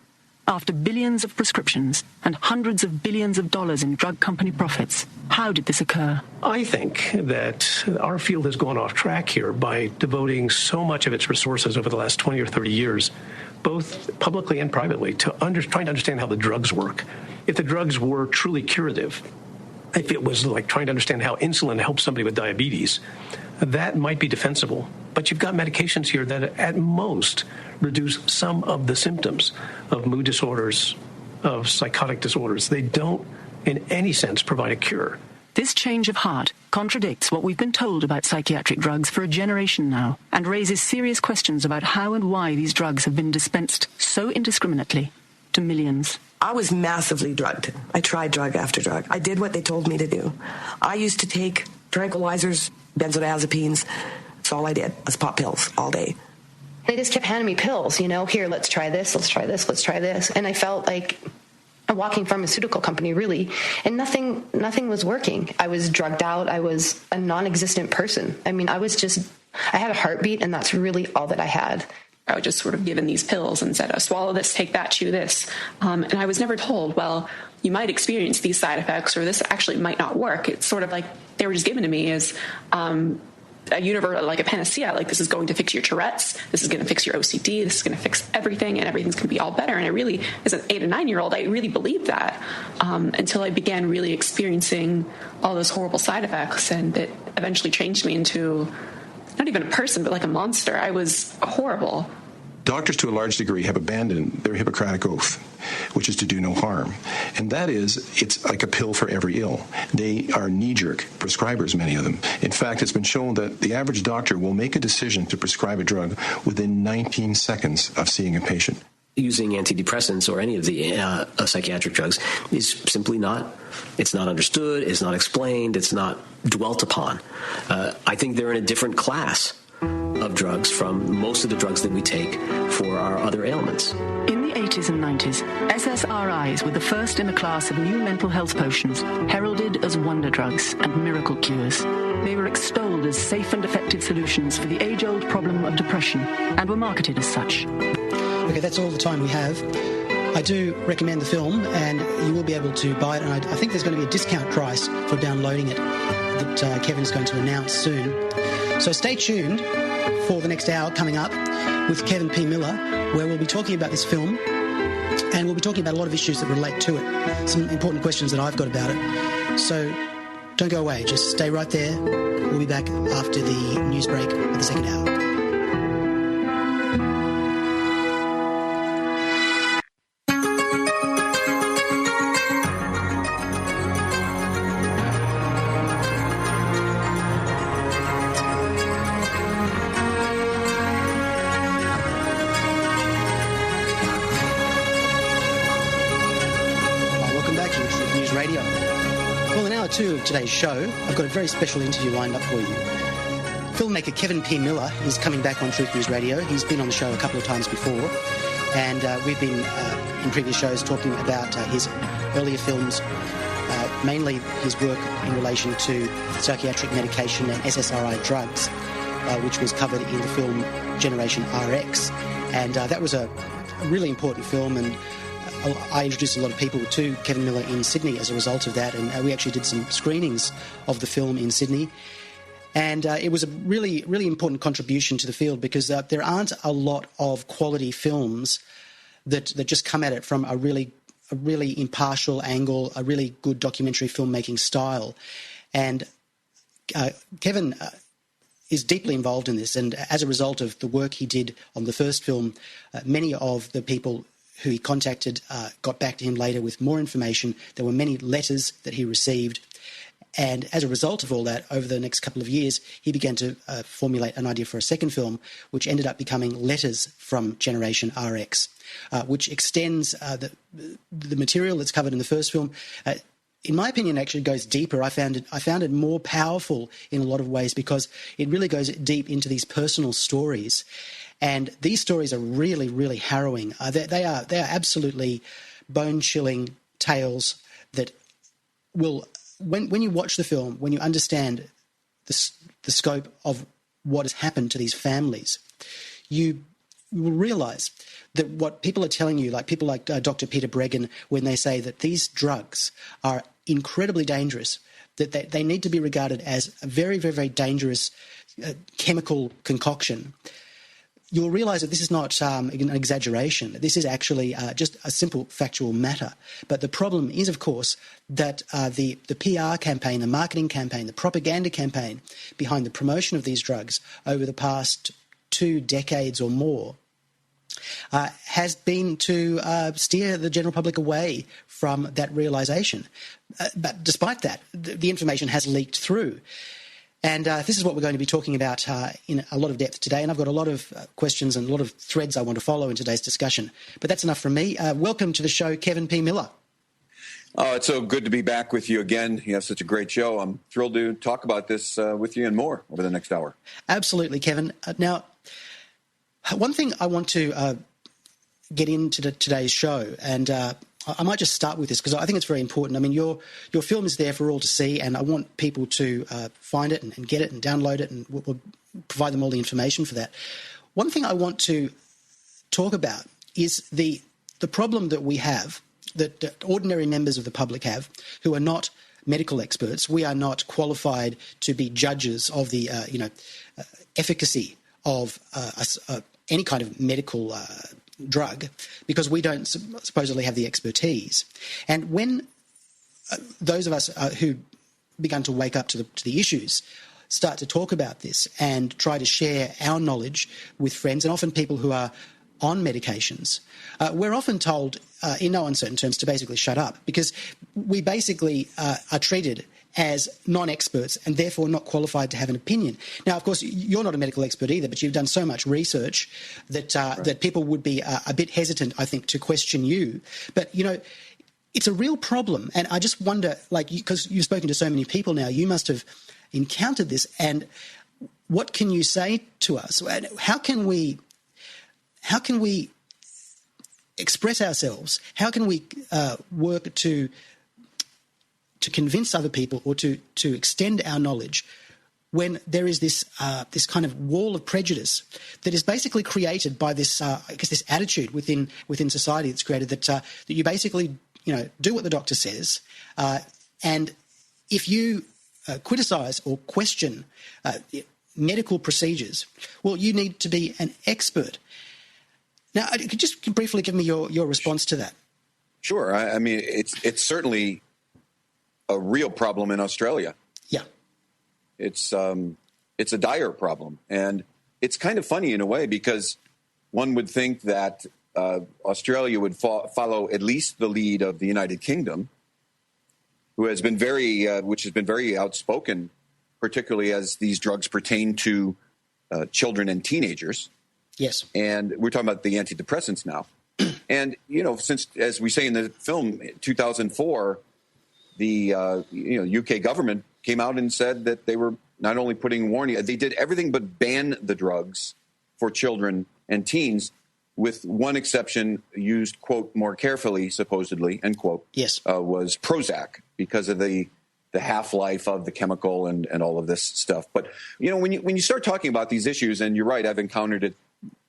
After billions of prescriptions and hundreds of billions of dollars in drug company profits, how did this occur? I think that our field has gone off track here by devoting so much of its resources over the last 20 or 30 years, both publicly and privately, to trying to understand how the drugs work. If the drugs were truly curative, if it was like trying to understand how insulin helps somebody with diabetes, that might be defensible. But you've got medications here that at most reduce some of the symptoms of mood disorders, of psychotic disorders. They don't, in any sense, provide a cure. This change of heart contradicts what we've been told about psychiatric drugs for a generation now and raises serious questions about how and why these drugs have been dispensed so indiscriminately to millions. I was massively drugged. I tried drug after drug. I did what they told me to do. I used to take tranquilizers, benzodiazepines. That's all I did. I was pop pills all day. They just kept handing me pills, here, let's try this, let's try this, let's try this. And I felt like a walking pharmaceutical company, really. And nothing was working. I was drugged out. I was a non-existent person. I mean, I had a heartbeat, and that's really all that I had. I was just sort of given these pills and said, swallow this, take that, chew this. And I was never told, well, you might experience these side effects or this actually might not work. It's sort of like they were just given to me as a universe, like a panacea, like this is going to fix your Tourette's, this is going to fix your OCD, this is going to fix everything, and everything's going to be all better. And I really, as an 8 or 9-year-old, I really believed that until I began really experiencing all those horrible side effects, and it eventually changed me into not even a person, but like a monster. I was horrible. Doctors, to a large degree, have abandoned their Hippocratic oath, which is to do no harm. And that is, it's like a pill for every ill. They are knee-jerk prescribers, many of them. In fact, it's been shown that the average doctor will make a decision to prescribe a drug within 19 seconds of seeing a patient. Using antidepressants or any of the psychiatric drugs is simply it's not understood, it's not explained, it's not dwelt upon. I think they're in a different class of drugs from most of the drugs that we take for our other ailments. In the 80s and 90s, SSRIs were the first in a class of new mental health potions, heralded as wonder drugs and miracle cures. They were extolled as safe and effective solutions for the age-old problem of depression and were marketed as such. Okay, that's all the time we have. I do recommend the film, and you will be able to buy it, and I think there's going to be a discount price for downloading it that Kevin's going to announce soon. So stay tuned for the next hour coming up with Kevin P. Miller, where we'll be talking about this film, and we'll be talking about a lot of issues that relate to it, some important questions that I've got about it. So don't go away, just stay right there. We'll be back after the news break at the second hour. Of today's show, I've got a very special interview lined up for you. Filmmaker Kevin P. Miller is coming back on Truth News Radio. He's been on the show a couple of times before, and we've been in previous shows talking about his earlier films, mainly his work in relation to psychiatric medication and SSRI drugs, which was covered in the film Generation RX, and that was a really important film and I introduced a lot of people to Kevin Miller in Sydney as a result of that, and we actually did some screenings of the film in Sydney. And it was a really, really important contribution to the field because there aren't a lot of quality films that just come at it from a really impartial angle, a really good documentary filmmaking style. And Kevin is deeply involved in this, and as a result of the work he did on the first film, many of the people who he contacted got back to him later with more information. There were many letters that he received. And as a result of all that, over the next couple of years, he began to formulate an idea for a second film, which ended up becoming Letters from Generation RX, which extends the material that's covered in the first film. In my opinion, actually goes deeper. I found it more powerful in a lot of ways because it really goes deep into these personal stories. And these stories are really, really harrowing. They are absolutely bone-chilling tales that will... When you watch the film, when you understand the scope of what has happened to these families, you will realise that what people are telling you, like people like Dr. Peter Breggin, when they say that these drugs are incredibly dangerous, that they need to be regarded as a very, very, very dangerous chemical concoction, you'll realise that this is not an exaggeration. This is actually just a simple factual matter. But the problem is, of course, that the PR campaign, the marketing campaign, the propaganda campaign behind the promotion of these drugs over the past 2 decades or more has been to steer the general public away from that realisation. But despite that, the information has leaked through. And this is what we're going to be talking about in a lot of depth today. And I've got a lot of questions and a lot of threads I want to follow in today's discussion. But that's enough from me. Welcome to the show, Kevin P. Miller. Oh, it's so good to be back with you again. You have such a great show. I'm thrilled to talk about this with you and more over the next hour. Absolutely, Kevin. Now, one thing I want to get into today's show, and I might just start with this because I think it's very important. I mean, your film is there for all to see, and I want people to find it and get it and download it, and we'll provide them all the information for that. One thing I want to talk about is the problem that we have, that ordinary members of the public have, who are not medical experts. We are not qualified to be judges of the efficacy of any kind of medical drug, because we don't supposedly have the expertise. And when those of us who begun to wake up to the issues start to talk about this and try to share our knowledge with friends, and often people who are on medications, we're often told in no uncertain terms to basically shut up, because we basically are treated as non-experts and therefore not qualified to have an opinion. Now, of course, you're not a medical expert either, but you've done so much research that that people would be a bit hesitant, I think, to question you. But, you know, it's a real problem. And I just wonder, like, because you've spoken to so many people now, you must have encountered this. And what can you say to us? How can we express ourselves? How can we work to convince other people or to extend our knowledge when there is this kind of wall of prejudice that is basically created by this this attitude within society that's created that you basically do what the doctor says, and if you criticise or question medical procedures, well, you need to be an expert. Now, could you just briefly give me your response to that? Sure. I mean, it's certainly a real problem in Australia. Yeah. It's a dire problem. And it's kind of funny in a way, because one would think that Australia would follow at least the lead of the United Kingdom, who has been which has been very outspoken, particularly as these drugs pertain to children and teenagers. Yes. And we're talking about the antidepressants now. And, since, as we say in the film, 2004, the UK government came out and said that they were not only putting warning, they did everything but ban the drugs for children and teens, with one exception used, quote, more carefully, supposedly, end quote, yes, was Prozac, because of the half-life of the chemical and all of this stuff. But, when you start talking about these issues, and you're right, I've encountered it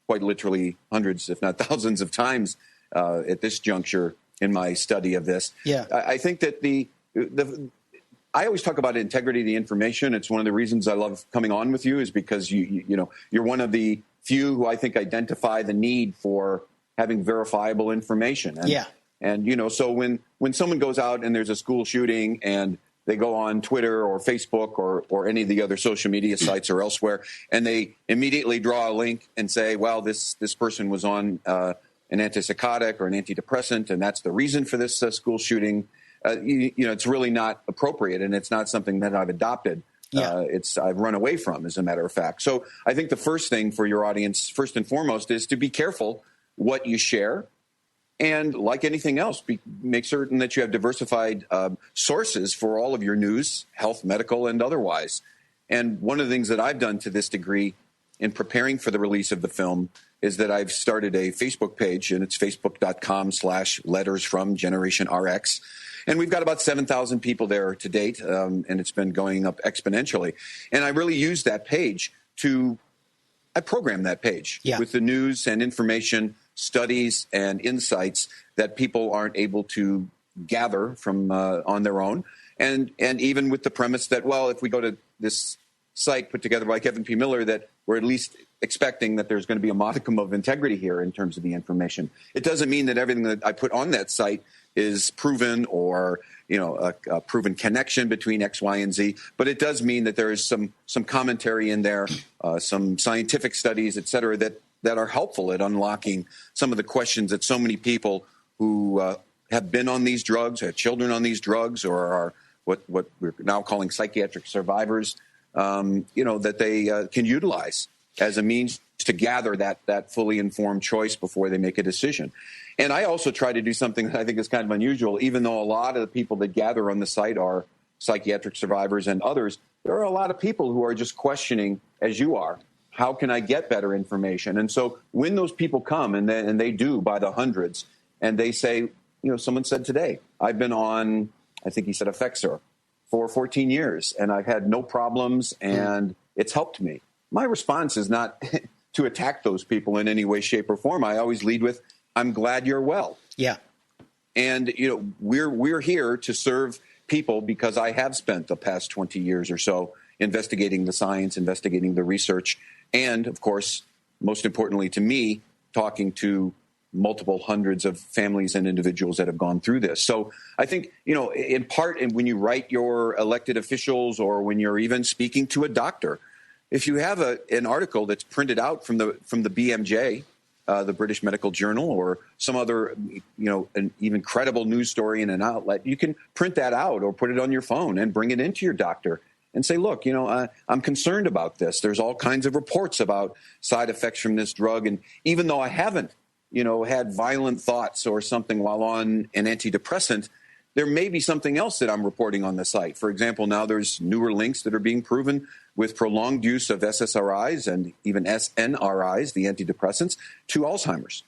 quite literally hundreds, if not thousands of times at this juncture in my study of this. Yeah. I think that I always talk about integrity of the information. It's one of the reasons I love coming on with you, is because you're one of the few who I think identify the need for having verifiable information. And, so when someone goes out and there's a school shooting and they go on Twitter or Facebook or any of the other social media sites or elsewhere, and they immediately draw a link and say, well, this person was on an antipsychotic or an antidepressant, and that's the reason for this school shooting. It's really not appropriate, and it's not something that I've adopted. I've run away from, as a matter of fact. So I think the first thing for your audience, first and foremost, is to be careful what you share. And like anything else, make certain that you have diversified sources for all of your news, health, medical, and otherwise. And one of the things that I've done to this degree in preparing for the release of the film is that I've started a Facebook page, and it's facebook.com/letters from Generation RX. And we've got about 7,000 people there to date, and it's been going up exponentially. And I really use that page I program that page with the news and information, studies and insights that people aren't able to gather from on their own. And even with the premise that, well, if we go to this site put together by Kevin P. Miller, that we're at least expecting that there's going to be a modicum of integrity here in terms of the information. It doesn't mean that everything that I put on that site is proven or, a proven connection between X, Y, and Z. But it does mean that there is some commentary in there, some scientific studies, et cetera, that are helpful at unlocking some of the questions that so many people who have been on these drugs, have children on these drugs, or are what we're now calling psychiatric survivors, that they can utilize as a means to gather that fully informed choice before they make a decision. And I also try to do something that I think is kind of unusual. Even though a lot of the people that gather on the site are psychiatric survivors and others, there are a lot of people who are just questioning, as you are, how can I get better information? And so when those people come, and they do by the hundreds, and they say, someone said today, I've been on, I think he said Effexor, for 14 years, and I've had no problems, and it's helped me. My response is not to attack those people in any way, shape, or form. I always lead with, I'm glad you're well. Yeah. And, we're here to serve people because I have spent the past 20 years or so investigating the science, investigating the research, and, of course, most importantly to me, talking to multiple hundreds of families and individuals that have gone through this. So I think, in part, when you write your elected officials or when you're even speaking to a doctor, if you have an article that's printed out from the BMJ, the British Medical Journal, or some other, an even credible news story in an outlet, you can print that out or put it on your phone and bring it into your doctor and say, look, I'm concerned about this. There's all kinds of reports about side effects from this drug. And even though I haven't, had violent thoughts or something while on an antidepressant, there may be something else that I'm reporting on the site. For example, now there's newer links that are being proven with prolonged use of SSRIs and even SNRIs, the antidepressants, to Alzheimer's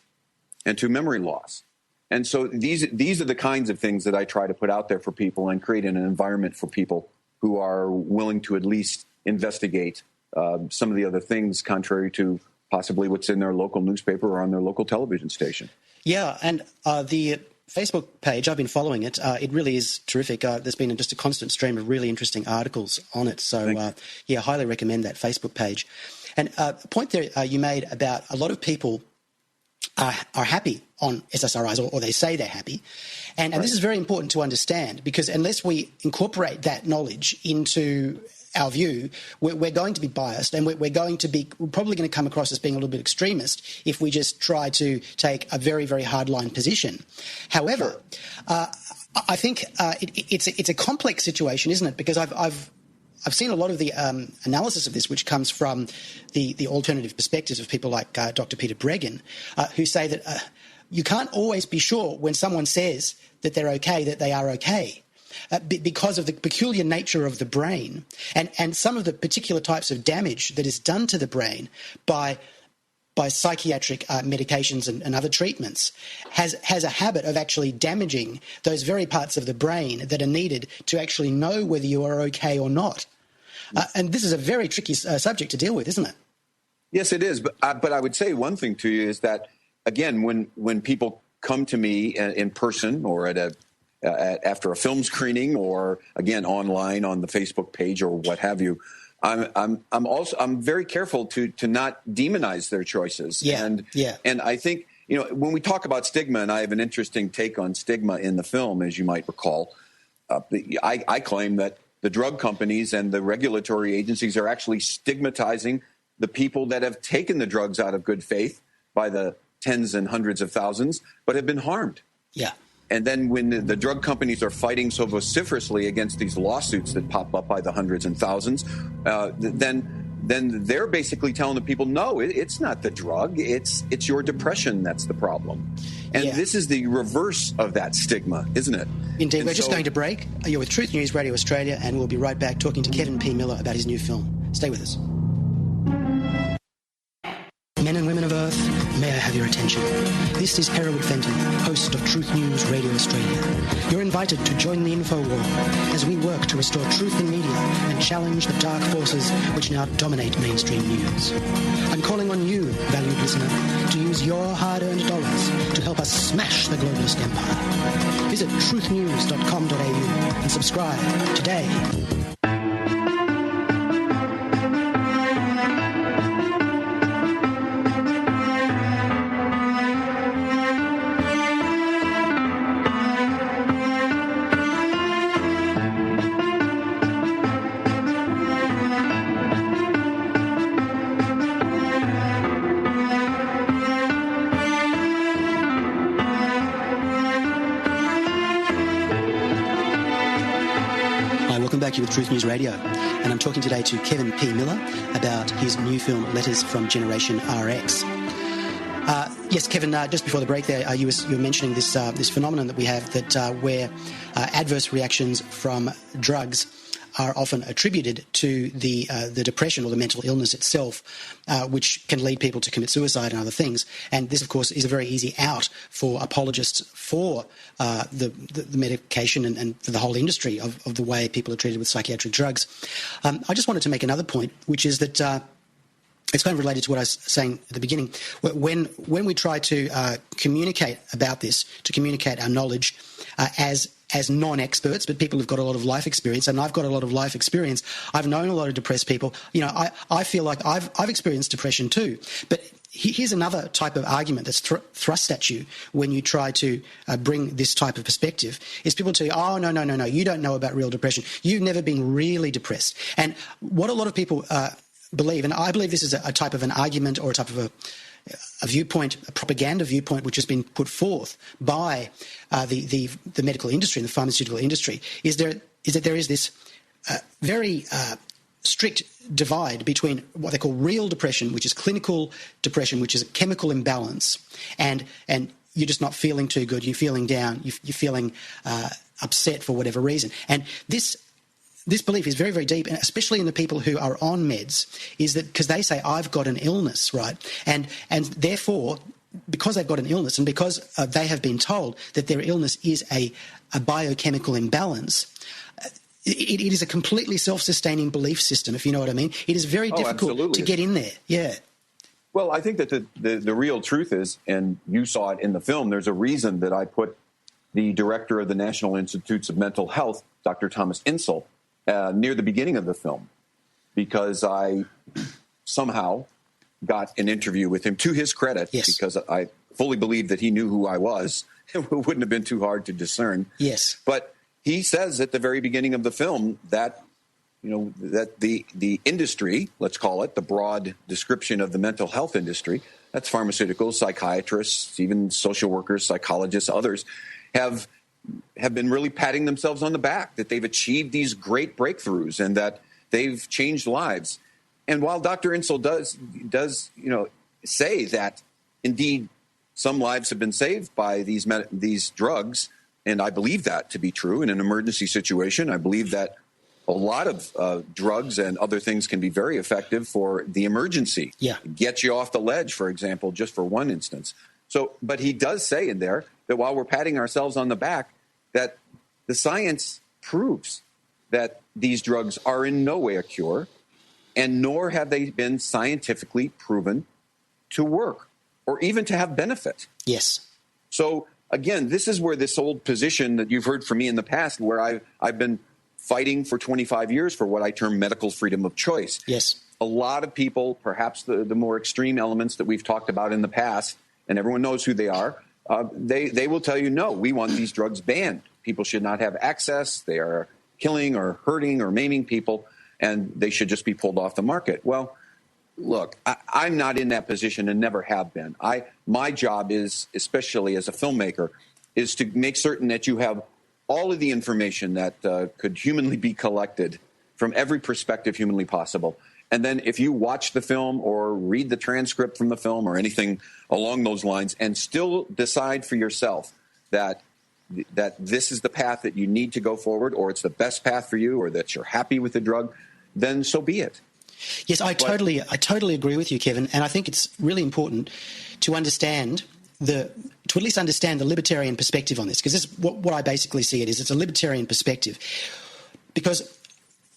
and to memory loss. And so these are the kinds of things that I try to put out there for people and create an environment for people who are willing to at least investigate some of the other things contrary to possibly what's in their local newspaper or on their local television station. Yeah, and the Facebook page, I've been following it. It really is terrific. There's been just a constant stream of really interesting articles on it. So, highly recommend that Facebook page. And a point there you made about a lot of people are happy on SSRIs, or they say they're happy. And this is very important to understand, because unless we incorporate that knowledge into our view, we're going to be biased, and we're probably going to come across as being a little bit extremist if we just try to take a very, very hardline position. However, I think it's a complex situation, isn't it? Because I've seen a lot of the analysis of this, which comes from the alternative perspectives of people like Dr. Peter Breggin, who say that you can't always be sure when someone says that they're okay, that they are okay. Because of the peculiar nature of the brain and some of the particular types of damage that is done to the brain by psychiatric medications and other treatments, has a habit of actually damaging those very parts of the brain that are needed to actually know whether you are okay or not. And this is a very tricky subject to deal with, isn't it? Yes, it is. But I would say one thing to you is that, again, when people come to me in person or after a film screening, or again online on the Facebook page or what have you, I'm very careful to not demonize their choices. And I think, when we talk about stigma, and I have an interesting take on stigma in the film, as you might recall, I claim that the drug companies and the regulatory agencies are actually stigmatizing the people that have taken the drugs out of good faith by the tens and hundreds of thousands, but have been harmed. Yeah. And then when the drug companies are fighting so vociferously against these lawsuits that pop up by the hundreds and thousands, then they're basically telling the people, no, it's not the drug. It's your depression that's the problem. And this is the reverse of that stigma, isn't it? Indeed. And we're just going to break. You're with Truth News Radio Australia, and we'll be right back talking to Kevin P. Miller about his new film. Stay with us. Men and women of Earth, may I have your attention? This is Hereward Fenton, host of Truth News Radio Australia. You're invited to join the info war as we work to restore truth in media and challenge the dark forces which now dominate mainstream news. I'm calling on you, valued listener, to use your hard-earned dollars to help us smash the globalist empire. Visit truthnews.com.au and subscribe today. Back here with Truth News Radio, and I'm talking today to Kevin P. Miller about his new film Letters from Generation RX. Yes, Kevin, just before the break there, you were mentioning this phenomenon that we have that where adverse reactions from drugs are often attributed to the depression or the mental illness itself, which can lead people to commit suicide and other things. And this, of course, is a very easy out for apologists for the medication and for the whole industry of the way people are treated with psychiatric drugs. I just wanted to make another point, which is that it's kind of related to what I was saying at the beginning. When we try to communicate about this, to communicate our knowledge as non-experts, but people who've got a lot of life experience, and I've got a lot of life experience. I've known a lot of depressed people. I feel like I've experienced depression too. But here's another type of argument that's thrust at you when you try to bring this type of perspective, is people tell you, oh, no, you don't know about real depression. You've never been really depressed. And what a lot of people believe, and I believe this is a type of an argument or a type of a viewpoint, a propaganda viewpoint, which has been put forth by the medical industry and the pharmaceutical industry, is that there is this very strict divide between what they call real depression, which is clinical depression, which is a chemical imbalance, and you're just not feeling too good, you're feeling down, you're feeling upset for whatever reason. And this belief is very, very deep, and especially in the people who are on meds, is that because they say, I've got an illness, right? And therefore, because they've got an illness and because they have been told that their illness is a biochemical imbalance, it is a completely self-sustaining belief system, if you know what I mean. It is very difficult to get in there. Yeah. Well, I think that the real truth is, and you saw it in the film, there's a reason that I put the director of the National Institutes of Mental Health, Dr. Thomas Insel, near the beginning of the film, because I somehow got an interview with him, to his credit, because I fully believe that he knew who I was. It wouldn't have been too hard to discern. Yes. But he says at the very beginning of the film that, that the industry, let's call it, the broad description of the mental health industry, that's pharmaceuticals, psychiatrists, even social workers, psychologists, others, have been really patting themselves on the back, that they've achieved these great breakthroughs and that they've changed lives. And while Dr. Insel does say that indeed some lives have been saved by these drugs, and I believe that to be true in an emergency situation. I believe that a lot of drugs and other things can be very effective for the emergency. Yeah. Get you off the ledge, for example, just for one instance. But he does say in there that while we're patting ourselves on the back, that the science proves that these drugs are in no way a cure, and nor have they been scientifically proven to work or even to have benefit. Yes. So again, this is where this old position that you've heard from me in the past, where I've been fighting for 25 years for what I term medical freedom of choice. Yes. A lot of people, perhaps the more extreme elements that we've talked about in the past, and everyone knows who they are, they will tell you, no, we want these drugs banned. People should not have access. They are killing or hurting or maiming people, and they should just be pulled off the market. Well, look, I'm not in that position and never have been. My job is, especially as a filmmaker, is to make certain that you have all of the information that could humanly be collected from every perspective humanly possible. And then if you watch the film or read the transcript from the film or anything along those lines and still decide for yourself that this is the path that you need to go forward, or it's the best path for you, or that you're happy with the drug, then so be it. Yes, I totally agree with you, Kevin, and I think it's really important to understand to at least understand the libertarian perspective on this, because this is what I basically see it is. It's a libertarian perspective, because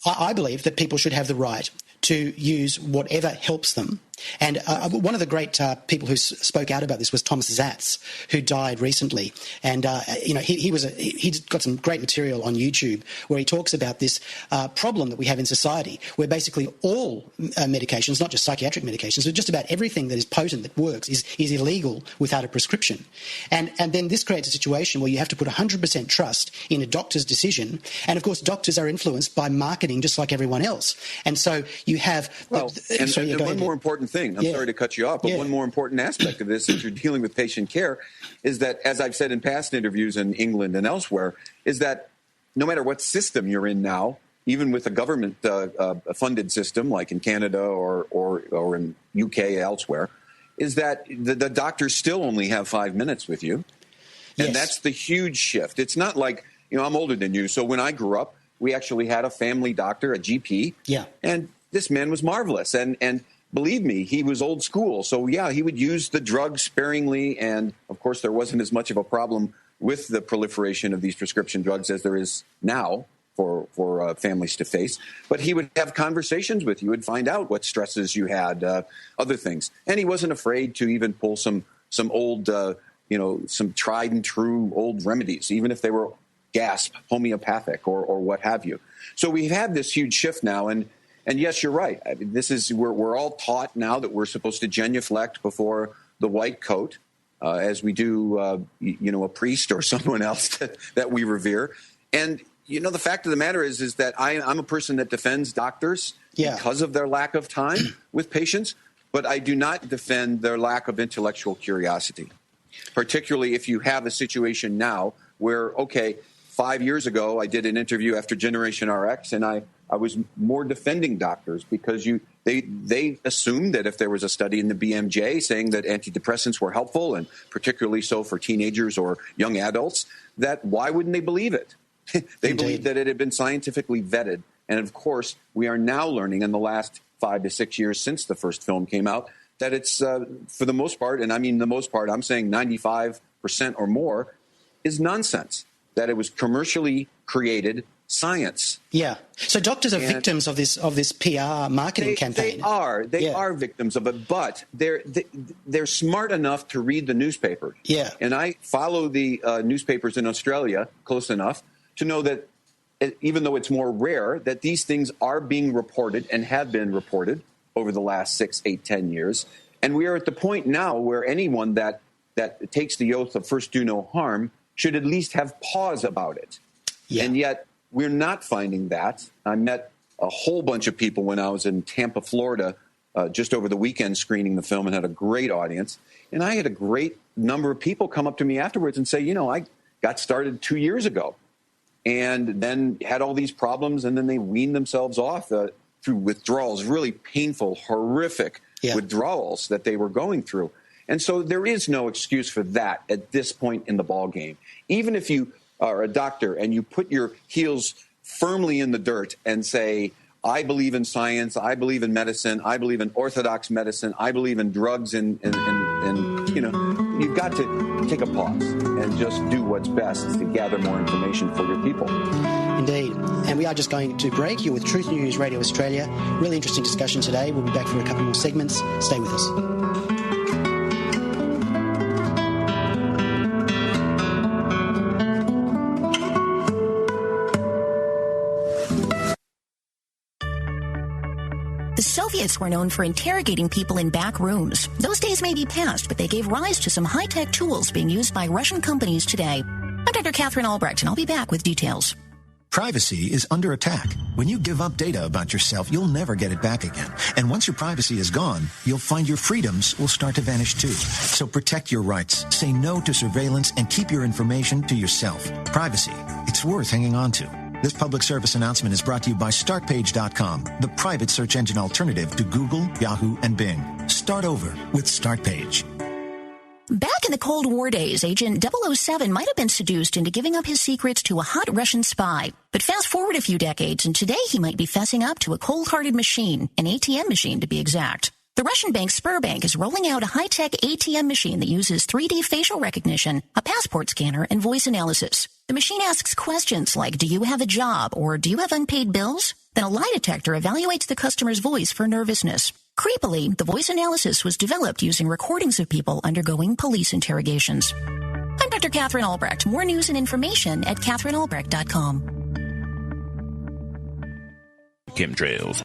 I believe that people should have the right to use whatever helps them. And one of the great people who spoke out about this was Thomas Zatz, who died recently. And he's got some great material on YouTube where he talks about this problem that we have in society, where basically all medications, not just psychiatric medications, but just about everything that is potent, that works, is illegal without a prescription. And then this creates a situation where you have to put 100% trust in a doctor's decision. And of course, doctors are influenced by marketing just like everyone else. And so you have... one more important thing. I'm sorry to cut you off, but one more important aspect of this, if you're dealing with patient care, is that, as I've said in past interviews in England and elsewhere, is that no matter what system you're in now, even with a government funded system like in Canada or in UK elsewhere, is that the doctors still only have 5 minutes with you. And that's the huge shift. It's not like, I'm older than you, so when I grew up, we actually had a family doctor, a GP. Yeah. And this man was marvelous. And believe me, he was old school. So, he would use the drug sparingly. And, of course, there wasn't as much of a problem with the proliferation of these prescription drugs as there is now for families to face. But he would have conversations with you and find out what stresses you had, other things. And he wasn't afraid to even pull some old, some tried and true old remedies, even if they were homeopathic or what have you. So we've had this huge shift now. And yes, you're right. I mean, we're all taught now that we're supposed to genuflect before the white coat, as we do, a priest or someone else that we revere. And the fact of the matter is that I'm a person that defends doctors because of their lack of time with patients, but I do not defend their lack of intellectual curiosity, particularly if you have a situation now where, 5 years ago, I did an interview after Generation RX, and I was more defending doctors because they assumed that if there was a study in the BMJ saying that antidepressants were helpful, and particularly so for teenagers or young adults, that why wouldn't they believe it? They believed that it had been scientifically vetted. And of course, we are now learning in the last 5 to 6 years since the first film came out that it's, for the most part, and I mean the most part, I'm saying 95% or more, is nonsense. That it was commercially created science. Yeah. So doctors are victims of this PR marketing campaign. They are victims of it, but they're smart enough to read the newspaper. Yeah. And I follow the newspapers in Australia close enough to know that even though it's more rare, that these things are being reported and have been reported over the last 6, 8, 10 years. And we are at the point now where anyone that takes the oath of first do no harm should at least have pause about it. Yeah. And yet we're not finding that. I met a whole bunch of people when I was in Tampa, Florida, just over the weekend screening the film, and had a great audience. And I had a great number of people come up to me afterwards and say, I got started 2 years ago and then had all these problems, and then they weaned themselves off through withdrawals, really painful, horrific withdrawals that they were going through. And so there is no excuse for that at this point in the ball game. Even if you are a doctor and you put your heels firmly in the dirt and say, I believe in science, I believe in medicine, I believe in orthodox medicine, I believe in drugs, and you've got to take a pause and just do what's best to gather more information for your people. Indeed. And we are just going to break. You're with Truth News Radio Australia. Really interesting discussion today. We'll be back for a couple more segments. Stay with us. Soviets were known for interrogating people in back rooms. Those days may be past, but they gave rise to some high-tech tools being used by Russian companies today. I'm Dr. Catherine Albrecht, and I'll be back with details. Privacy is under attack. When you give up data about yourself, you'll never get it back again. And once your privacy is gone, you'll find your freedoms will start to vanish too. So protect your rights, say no to surveillance, and keep your information to yourself. Privacy, it's worth hanging on to. This public service announcement is brought to you by StartPage.com, the private search engine alternative to Google, Yahoo, and Bing. Start over with StartPage. Back in the Cold War days, Agent 007 might have been seduced into giving up his secrets to a hot Russian spy. But fast forward a few decades, and today he might be fessing up to a cold-hearted machine, an ATM machine to be exact. The Russian bank Sberbank is rolling out a high-tech ATM machine that uses 3D facial recognition, a passport scanner, and voice analysis. The machine asks questions like, do you have a job, or do you have unpaid bills? Then a lie detector evaluates the customer's voice for nervousness. Creepily, the voice analysis was developed using recordings of people undergoing police interrogations. I'm Dr. Catherine Albrecht. More news and information at CatherineAlbrecht.com. Chemtrails.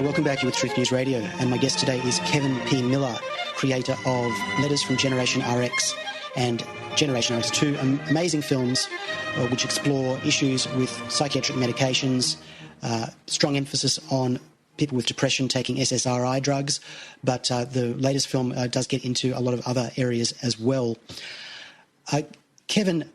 Welcome back. You're with Truth News Radio, and my guest today is Kevin P. Miller, creator of Letters from Generation RX and Generation RX, two amazing films which explore issues with psychiatric medications, strong emphasis on people with depression taking SSRI drugs, but the latest film does get into a lot of other areas as well. Kevin,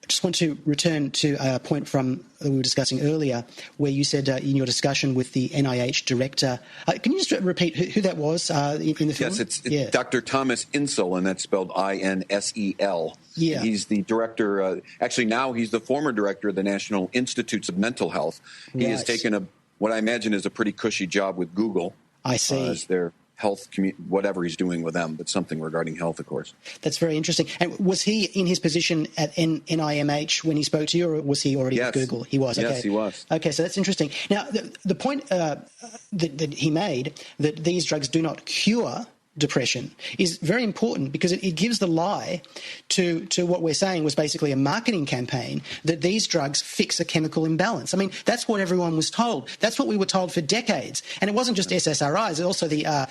I just want to return to a point from that we were discussing earlier, where you said in your discussion with the NIH director, can you just repeat who that was in the film? Yes, it's Dr. Thomas Insel, and that's spelled I-N-S-E-L. Yeah. He's the director, actually now he's the former director of the National Institutes of Mental Health. He has taken what I imagine is a pretty cushy job with Google. I see. As their health, whatever he's doing with them, but something regarding health, of course. That's very interesting. And was he in his position at NIMH when he spoke to you, or was he already at Google? He was. Okay. Yes, he was. Okay, so that's interesting. Now, the point that he made, that these drugs do not cure depression, is very important, because it gives the lie to what we're saying was basically a marketing campaign that these drugs fix a chemical imbalance. I mean, that's what everyone was told. That's what we were told for decades. And it wasn't just SSRIs, also the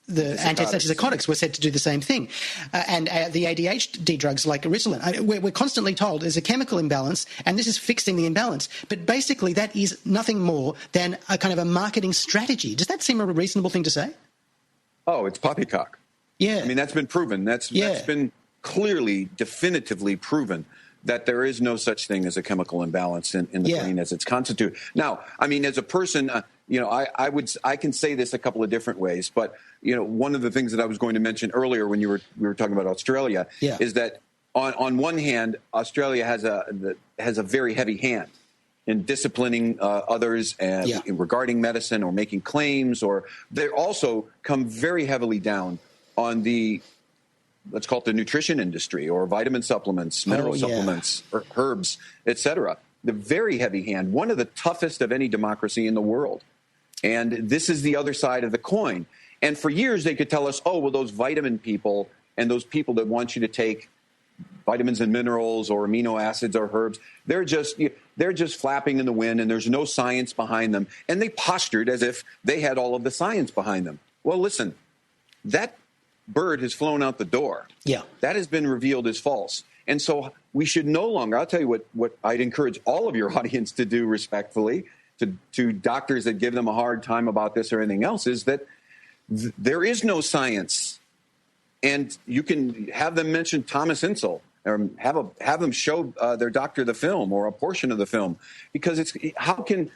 antipsychotics were said to do the same thing. And the ADHD drugs like Ritalin. We're constantly told there's a chemical imbalance and this is fixing the imbalance. But basically that is nothing more than a kind of a marketing strategy. Does that seem a reasonable thing to say? Oh, it's poppycock. Yeah. I mean, that's been proven. That's been clearly, definitively proven that there is no such thing as a chemical imbalance in the brain as it's constituted. Now, I mean, as a person, I can say this a couple of different ways, but one of the things that I was going to mention earlier when we were talking about Australia is that on one hand, Australia has a very heavy hand in disciplining others regarding medicine or making claims, or they also come very heavily down on the, let's call it the nutrition industry, or vitamin supplements, mineral supplements, or herbs, etc. The very heavy hand, one of the toughest of any democracy in the world. And this is the other side of the coin. And for years they could tell us, oh, well, those vitamin people and those people that want you to take vitamins and minerals or amino acids or herbs, they're just flapping in the wind, and there's no science behind them. And they postured as if they had all of the science behind them. Well, listen, that bird has flown out the door. Yeah. That has been revealed as false. And so we should no longer, I'll tell you what I'd encourage all of your audience to do respectfully to doctors that give them a hard time about this or anything else, is that there is no science. And you can have them mention Thomas Insel, or have them show their doctor the film or a portion of the film, because it's how can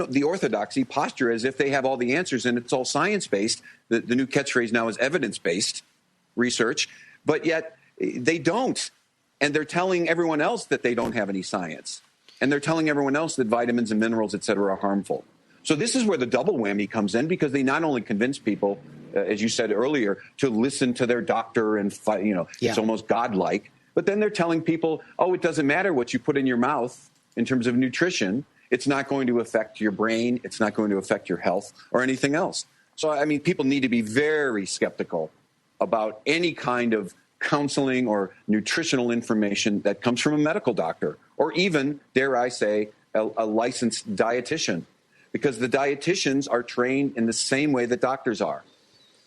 the orthodoxy posture as if they have all the answers and it's all science-based. The new catchphrase now is evidence-based research, but yet they don't. And they're telling everyone else that they don't have any science. And they're telling everyone else that vitamins and minerals, et cetera, are harmful. So this is where the double whammy comes in, because they not only convince people, as you said earlier, to listen to their doctor and fight, it's almost godlike. But then they're telling people, oh, it doesn't matter what you put in your mouth in terms of nutrition. It's not going to affect your brain. It's not going to affect your health or anything else. So, I mean, people need to be very skeptical about any kind of counseling or nutritional information that comes from a medical doctor, or even, dare I say, a licensed dietitian, because the dietitians are trained in the same way that doctors are.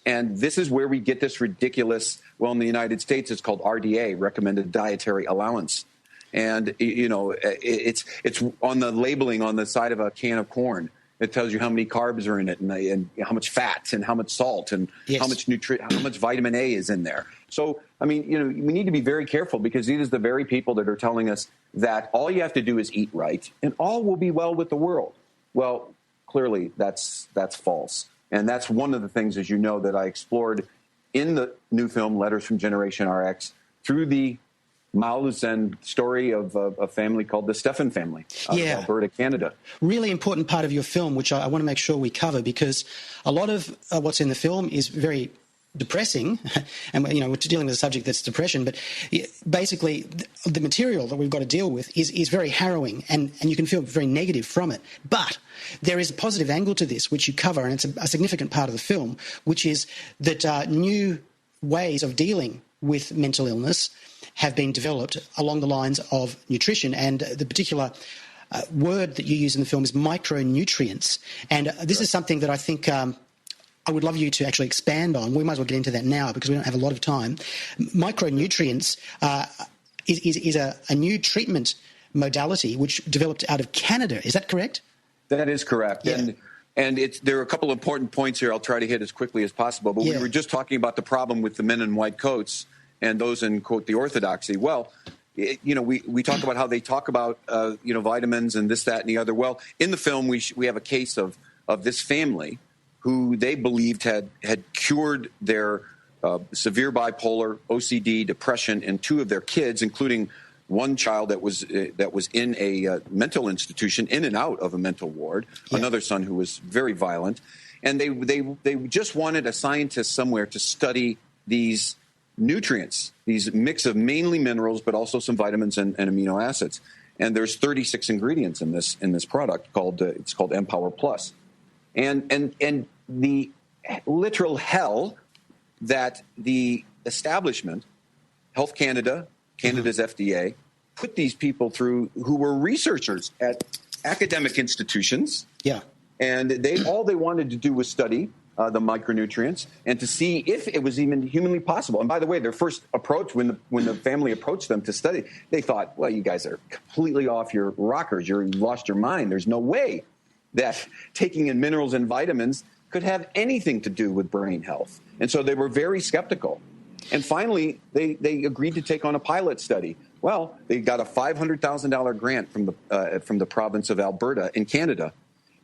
And this is where we get this ridiculous, well, in the United States, it's called RDA, Recommended Dietary Allowance. And, it's on the labeling on the side of a can of corn. It tells you how many carbs are in it and how much fat and how much salt and how much vitamin A is in there. So, I mean, we need to be very careful, because these are the very people that are telling us that all you have to do is eat right and all will be well with the world. Well, clearly that's false. And that's one of the things, as you know, that I explored in the new film, Letters from Generation RX, through the mouths and story of a family called the Stephan family of Alberta, Canada. Really important part of your film, which I want to make sure we cover, because a lot of what's in the film is very depressing, and we're dealing with a subject that's depression, but basically the material that we've got to deal with is very harrowing, and you can feel very negative from it. But there is a positive angle to this, which you cover, and it's a significant part of the film, which is that new ways of dealing with mental illness have been developed along the lines of nutrition, and the particular word that you use in the film is micronutrients. And this is something that I think I would love you to actually expand on. We might as well get into that now because we don't have a lot of time. Micronutrients is a new treatment modality which developed out of Canada. Is that correct? That is correct. Yeah. And there are a couple of important points here I'll try to hit as quickly as possible. But we were just talking about the problem with the men in white coats and those in, quote, the orthodoxy. Well, we talk about how they talk about, vitamins and this, that, and the other. Well, in the film, we have a case of this family who they believed had cured their severe bipolar, OCD, depression, and two of their kids, including one child that was in a mental institution, in and out of a mental ward, another son who was very violent. And they just wanted a scientist somewhere to study these nutrients, these mix of mainly minerals, but also some vitamins and amino acids. And there's 36 ingredients in this product called Empower Plus. And the literal hell that the establishment, Health Canada, Canada's FDA, put these people through who were researchers at academic institutions. Yeah. And all they wanted to do was study the micronutrients and to see if it was even humanly possible. And by the way, their first approach, when the family approached them to study, they thought, well, you guys are completely off your rockers. You've lost your mind. There's no way that taking in minerals and vitamins could have anything to do with brain health. And so they were very skeptical. And finally, they agreed to take on a pilot study. Well, they got a $500,000 grant from the province of Alberta in Canada.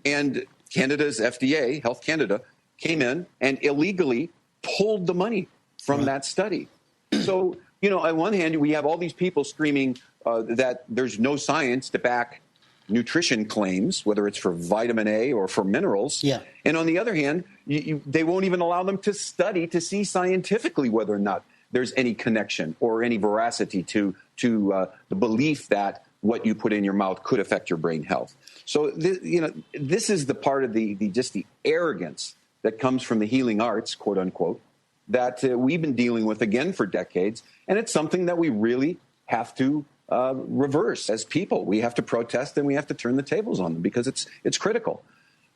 And Canada's FDA, Health Canada, came in and illegally pulled the money from that study. So, on one hand, we have all these people screaming that there's no science to back nutrition claims, whether it's for vitamin A or for minerals. Yeah. And on the other hand, they won't even allow them to study to see scientifically whether or not there's any connection or any veracity to the belief that what you put in your mouth could affect your brain health. So, this is the part of the arrogance that comes from the healing arts, quote unquote, that we've been dealing with again for decades. And it's something that we really have to reverse as people. We have to protest and we have to turn the tables on them because it's critical.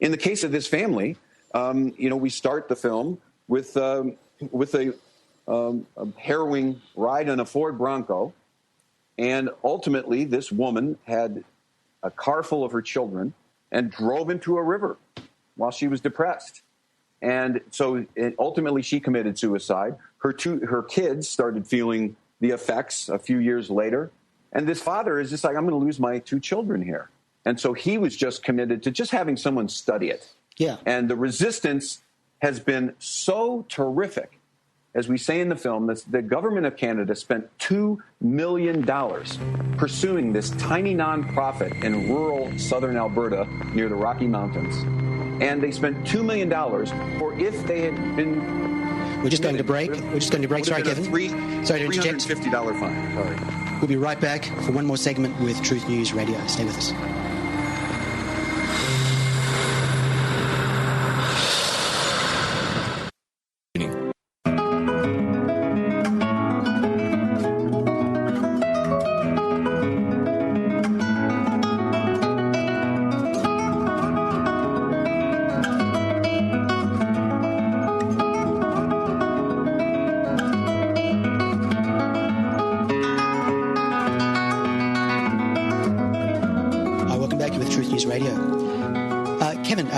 In the case of this family, we start the film with a harrowing ride on a Ford Bronco. And ultimately, this woman had a car full of her children and drove into a river while she was depressed. And so ultimately she committed suicide. Her kids started feeling the effects a few years later. And this father is just like, I'm going to lose my two children here. And so he was just committed to just having someone study it. Yeah. And the resistance has been so terrific as we say in the film, the government of Canada spent $2 million pursuing this tiny nonprofit in rural southern Alberta near the Rocky Mountains. And they spent $2 million for if they had been... We're just going to break. Sorry, Kevin. Sorry to interject. $350 fine. Sorry. We'll be right back for one more segment with Truth News Radio. Stay with us.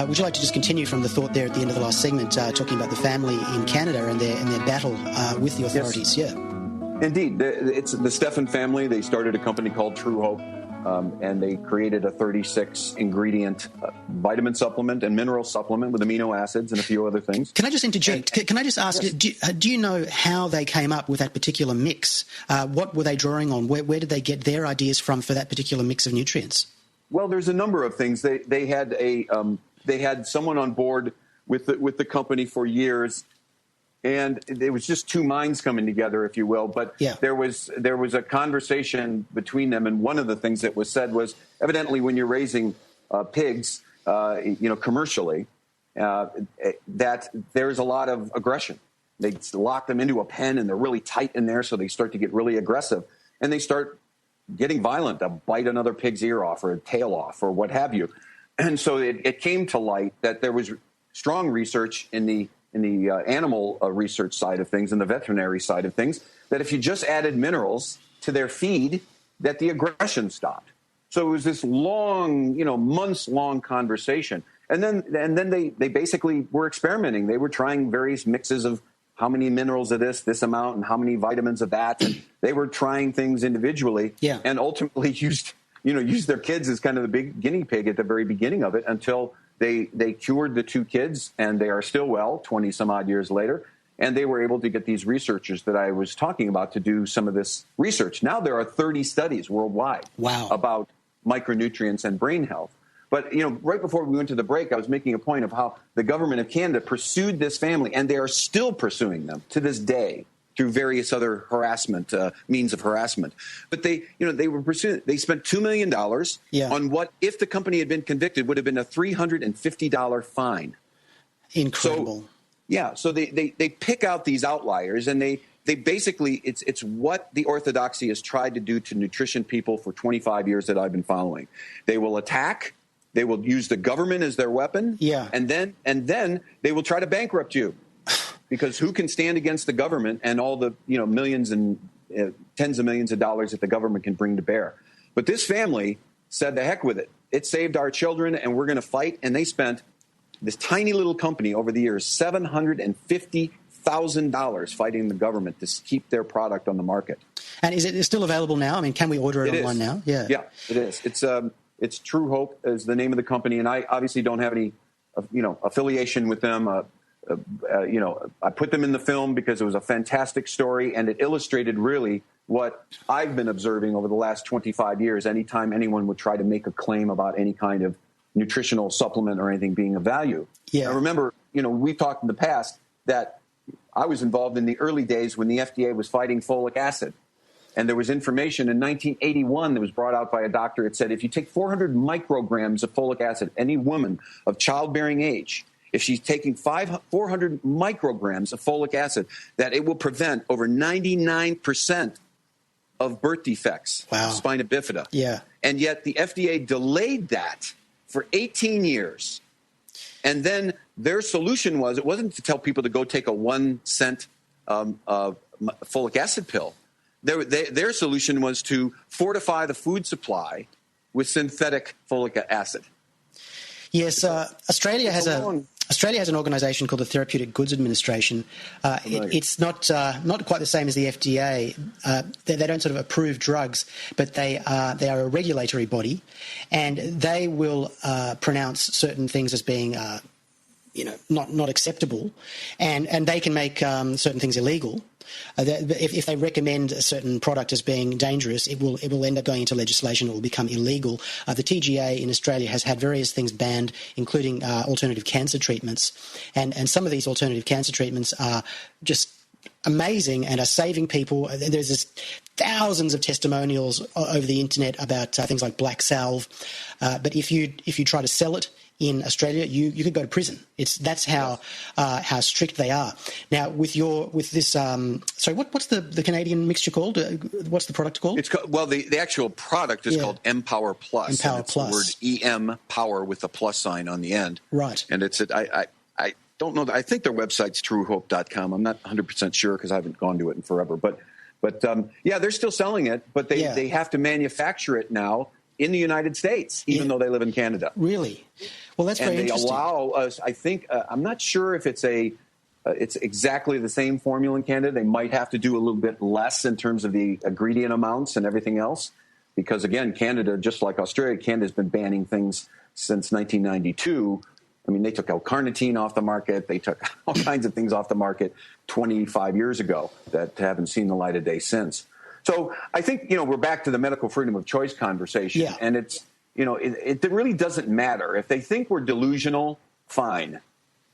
Would you like to just continue from the thought there at the end of the last segment, talking about the family in Canada and their battle with the authorities? Yes. Yeah, indeed. It's the Stephan family. They started a company called True Hope, and they created a 36-ingredient vitamin supplement and mineral supplement with amino acids and a few other things. Can I just interject? Can I just ask, yes. Do you know how they came up with that particular mix? What were they drawing on? Where did they get their ideas from for that particular mix of nutrients? Well, there's a number of things. They had someone on board with the company for years, and it was just two minds coming together, if you will. But yeah. there was a conversation between them, and one of the things that was said was, evidently, when you're raising pigs, commercially, that there's a lot of aggression. They lock them into a pen, and they're really tight in there, so they start to get really aggressive, and they start getting violent. They'll bite another pig's ear off or a tail off or what have you. And so it came to light that there was strong research in the animal research side of things and the veterinary side of things, that if you just added minerals to their feed, that the aggression stopped. So it was this long, months-long conversation. And then they basically were experimenting. They were trying various mixes of how many minerals of this amount, and how many vitamins of that. And they were trying things individually, and ultimately used their kids as kind of the big guinea pig at the very beginning of it, until they cured the two kids, and they are still well 20 some odd years later. And they were able to get these researchers that I was talking about to do some of this research. Now there are 30 studies worldwide about micronutrients and brain health. But, right before we went to the break, I was making a point of how the government of Canada pursued this family, and they are still pursuing them to this day through various other harassment, means of harassment. But they were pursuing, they spent $2 million on what, if the company had been convicted, would have been a $350 fine. Incredible. So they pick out these outliers, and they basically, it's what the orthodoxy has tried to do to nutrition people for 25 years that I've been following. They will attack. They will use the government as their weapon. Yeah. And then they will try to bankrupt you. Because who can stand against the government and all the millions and tens of millions of dollars that the government can bring to bear? But this family said, the heck with it. It saved our children, and we're going to fight. And they spent, this tiny little company over the years, $750,000 fighting the government to keep their product on the market. And is it still available now? I mean, can we order it online now? Yeah, it is. It's True Hope is the name of the company, and I obviously don't have any affiliation with them. I put them in the film because it was a fantastic story, and it illustrated really what I've been observing over the last 25 years. Anytime anyone would try to make a claim about any kind of nutritional supplement or anything being of value. Yeah. I remember, we talked in the past that I was involved in the early days when the FDA was fighting folic acid. And there was information in 1981 that was brought out by a doctor. It said if you take 400 micrograms of folic acid, any woman of childbearing age, if she's taking 400 micrograms of folic acid, that it will prevent over 99% of birth defects, spina bifida. Yeah. And yet the FDA delayed that for 18 years. And then their solution was, it wasn't to tell people to go take a 1 cent folic acid pill. Their solution was to fortify the food supply with synthetic folic acid. Yes, Australia has an organisation called the Therapeutic Goods Administration. It's not quite the same as the FDA. They don't sort of approve drugs, but they are a regulatory body, and they will pronounce certain things as being not acceptable, and they can make certain things illegal. If they recommend a certain product as being dangerous, it will end up going into legislation. It will become illegal. The TGA in Australia has had various things banned, including alternative cancer treatments, and some of these alternative cancer treatments are just amazing and are saving people. There's thousands of testimonials over the internet about things like black salve, but if you try to sell it in Australia, you could go to prison. That's how strict they are. Now, with this, what's the Canadian mixture called? What's the product called? It's called, the actual product is called Empower Plus. Empower Plus. The word EM Power with a plus sign on the end. Right. And I don't know. I think their website's truehope.com. I'm not 100% sure because I haven't gone to it in forever. But they're still selling it, but they have to manufacture it now in the United States, even though they live in Canada. Really? Well, that's very interesting. And they allow us, I think, I'm not sure if it's exactly the same formula in Canada. They might have to do a little bit less in terms of the ingredient amounts and everything else. Because, again, Canada, just like Australia, Canada's been banning things since 1992. I mean, they took L-carnitine off the market. They took all kinds of things off the market 25 years ago that haven't seen the light of day since. So I think, we're back to the medical freedom of choice conversation. Yeah. And it's, it really doesn't matter. If they think we're delusional, fine.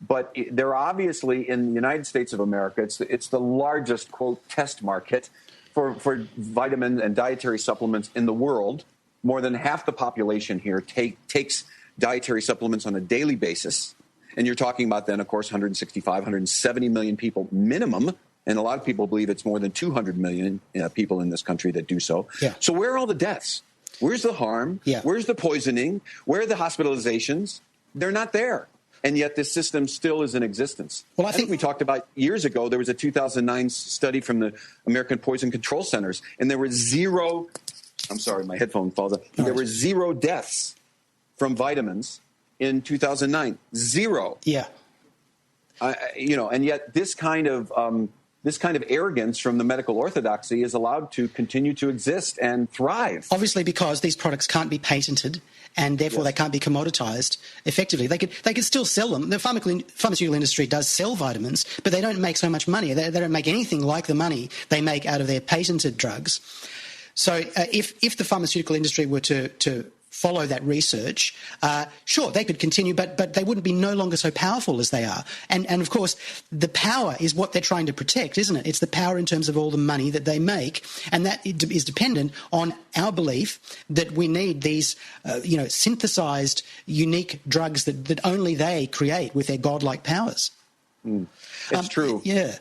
But they're obviously, in the United States of America, it's the largest, quote, test market for vitamin and dietary supplements in the world. More than half the population here takes dietary supplements on a daily basis. And you're talking about then, of course, 165, 170 million people minimum. And a lot of people believe it's more than 200 million people in this country that do so. Yeah. So where are all the deaths? Where's the harm? Yeah. Where's the poisoning? Where are the hospitalizations? They're not there. And yet this system still is in existence. Well, I think we talked about years ago, there was a 2009 study from the American Poison Control Centers, and there were zero, I'm sorry, my headphone falls out. There were zero deaths from vitamins in 2009. Zero. Yeah. And yet this kind of arrogance from the medical orthodoxy is allowed to continue to exist and thrive. Obviously, because these products can't be patented and therefore they can't be commoditized effectively. They could still sell them. The pharmaceutical industry does sell vitamins, but they don't make so much money. They don't make anything like the money they make out of their patented drugs. So if the pharmaceutical industry were to follow that research, sure, they could continue, but they wouldn't be no longer so powerful as they are. And of course, the power is what they're trying to protect, isn't it? It's the power in terms of all the money that they make, and that is dependent on our belief that we need these, synthesized, unique drugs that only they create with their godlike powers. It's true. Yeah.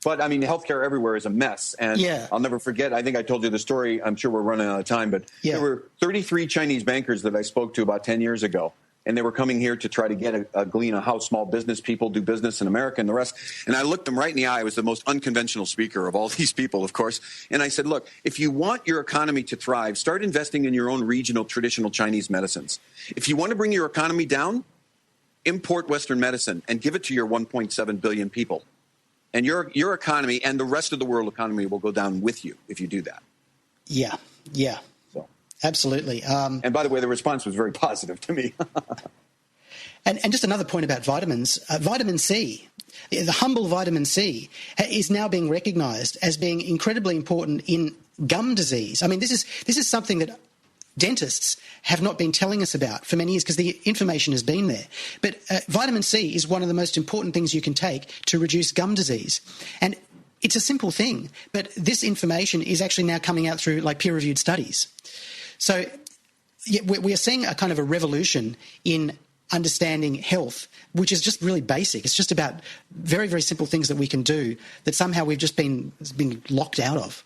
But, I mean, healthcare everywhere is a mess. And I'll never forget, I think I told you the story, I'm sure we're running out of time, but there were 33 Chinese bankers that I spoke to about 10 years ago. And they were coming here to try to get glean how small business people do business in America and the rest. And I looked them right in the eye. I was the most unconventional speaker of all these people, of course. And I said, look, if you want your economy to thrive, start investing in your own regional traditional Chinese medicines. If you want to bring your economy down, import Western medicine and give it to your 1.7 billion people. And your economy and the rest of the world economy will go down with you if you do that. Yeah. So. Absolutely. And by the way, the response was very positive to me. and just another point about vitamins. Vitamin C, the humble vitamin C, is now being recognised as being incredibly important in gum disease. I mean, this is something that dentists have not been telling us about for many years because the information has been there. But vitamin C is one of the most important things you can take to reduce gum disease. And it's a simple thing, but this information is actually now coming out through like peer-reviewed studies. So we are seeing a kind of a revolution in understanding health, which is just really basic. It's just about very, very simple things that we can do that somehow we've just been locked out of.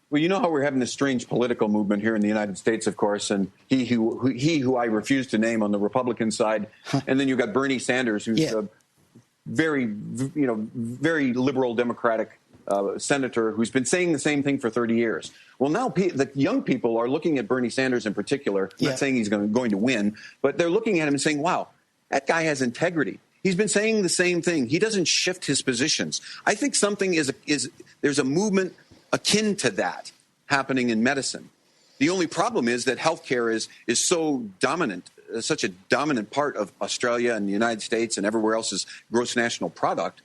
Well, you know how we're having this strange political movement here in the United States, of course, and he who I refuse to name on the Republican side, and then you've got Bernie Sanders, who's a very liberal Democratic senator who's been saying the same thing for 30 years. Well, now the young people are looking at Bernie Sanders in particular. I'm not saying he's going to win, but they're looking at him and saying, "Wow, that guy has integrity. He's been saying the same thing. He doesn't shift his positions." I think something there's a movement akin to that happening in medicine. The only problem is that healthcare is so dominant such a dominant part of Australia and the United States and everywhere else's gross national product.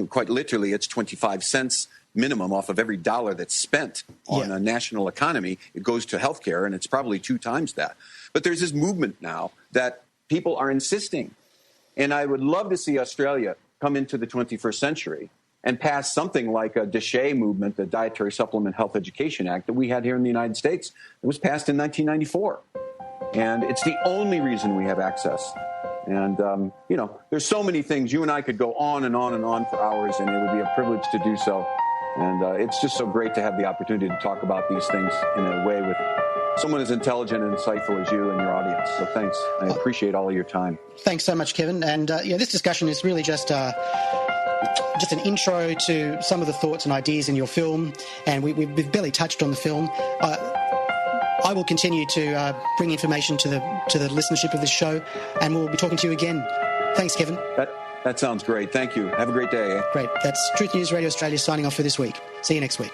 Quite literally, it's 25 cents minimum off of every dollar that's spent on a national economy. It goes to healthcare, and it's probably 2 times that. But there's this movement now that people are insisting. And I would love to see Australia come into the 21st century and pass something like a DSHEA movement, the Dietary Supplement Health Education Act that we had here in the United States. It was passed in 1994. And it's the only reason we have access. And, there's so many things. You and I could go on and on and on for hours, and it would be a privilege to do so. And it's just so great to have the opportunity to talk about these things in a way with someone as intelligent and insightful as you and your audience. So thanks. I appreciate all of your time. Thanks so much, Kevin. And, this discussion is really just an intro to some of the thoughts and ideas in your film. And we've barely touched on the film. I will continue to bring information to the listenership of this show, and we'll be talking to you again. Thanks, Kevin. That sounds great. Thank you. Have a great day. Great. That's Truth News Radio Australia signing off for this week. See you next week.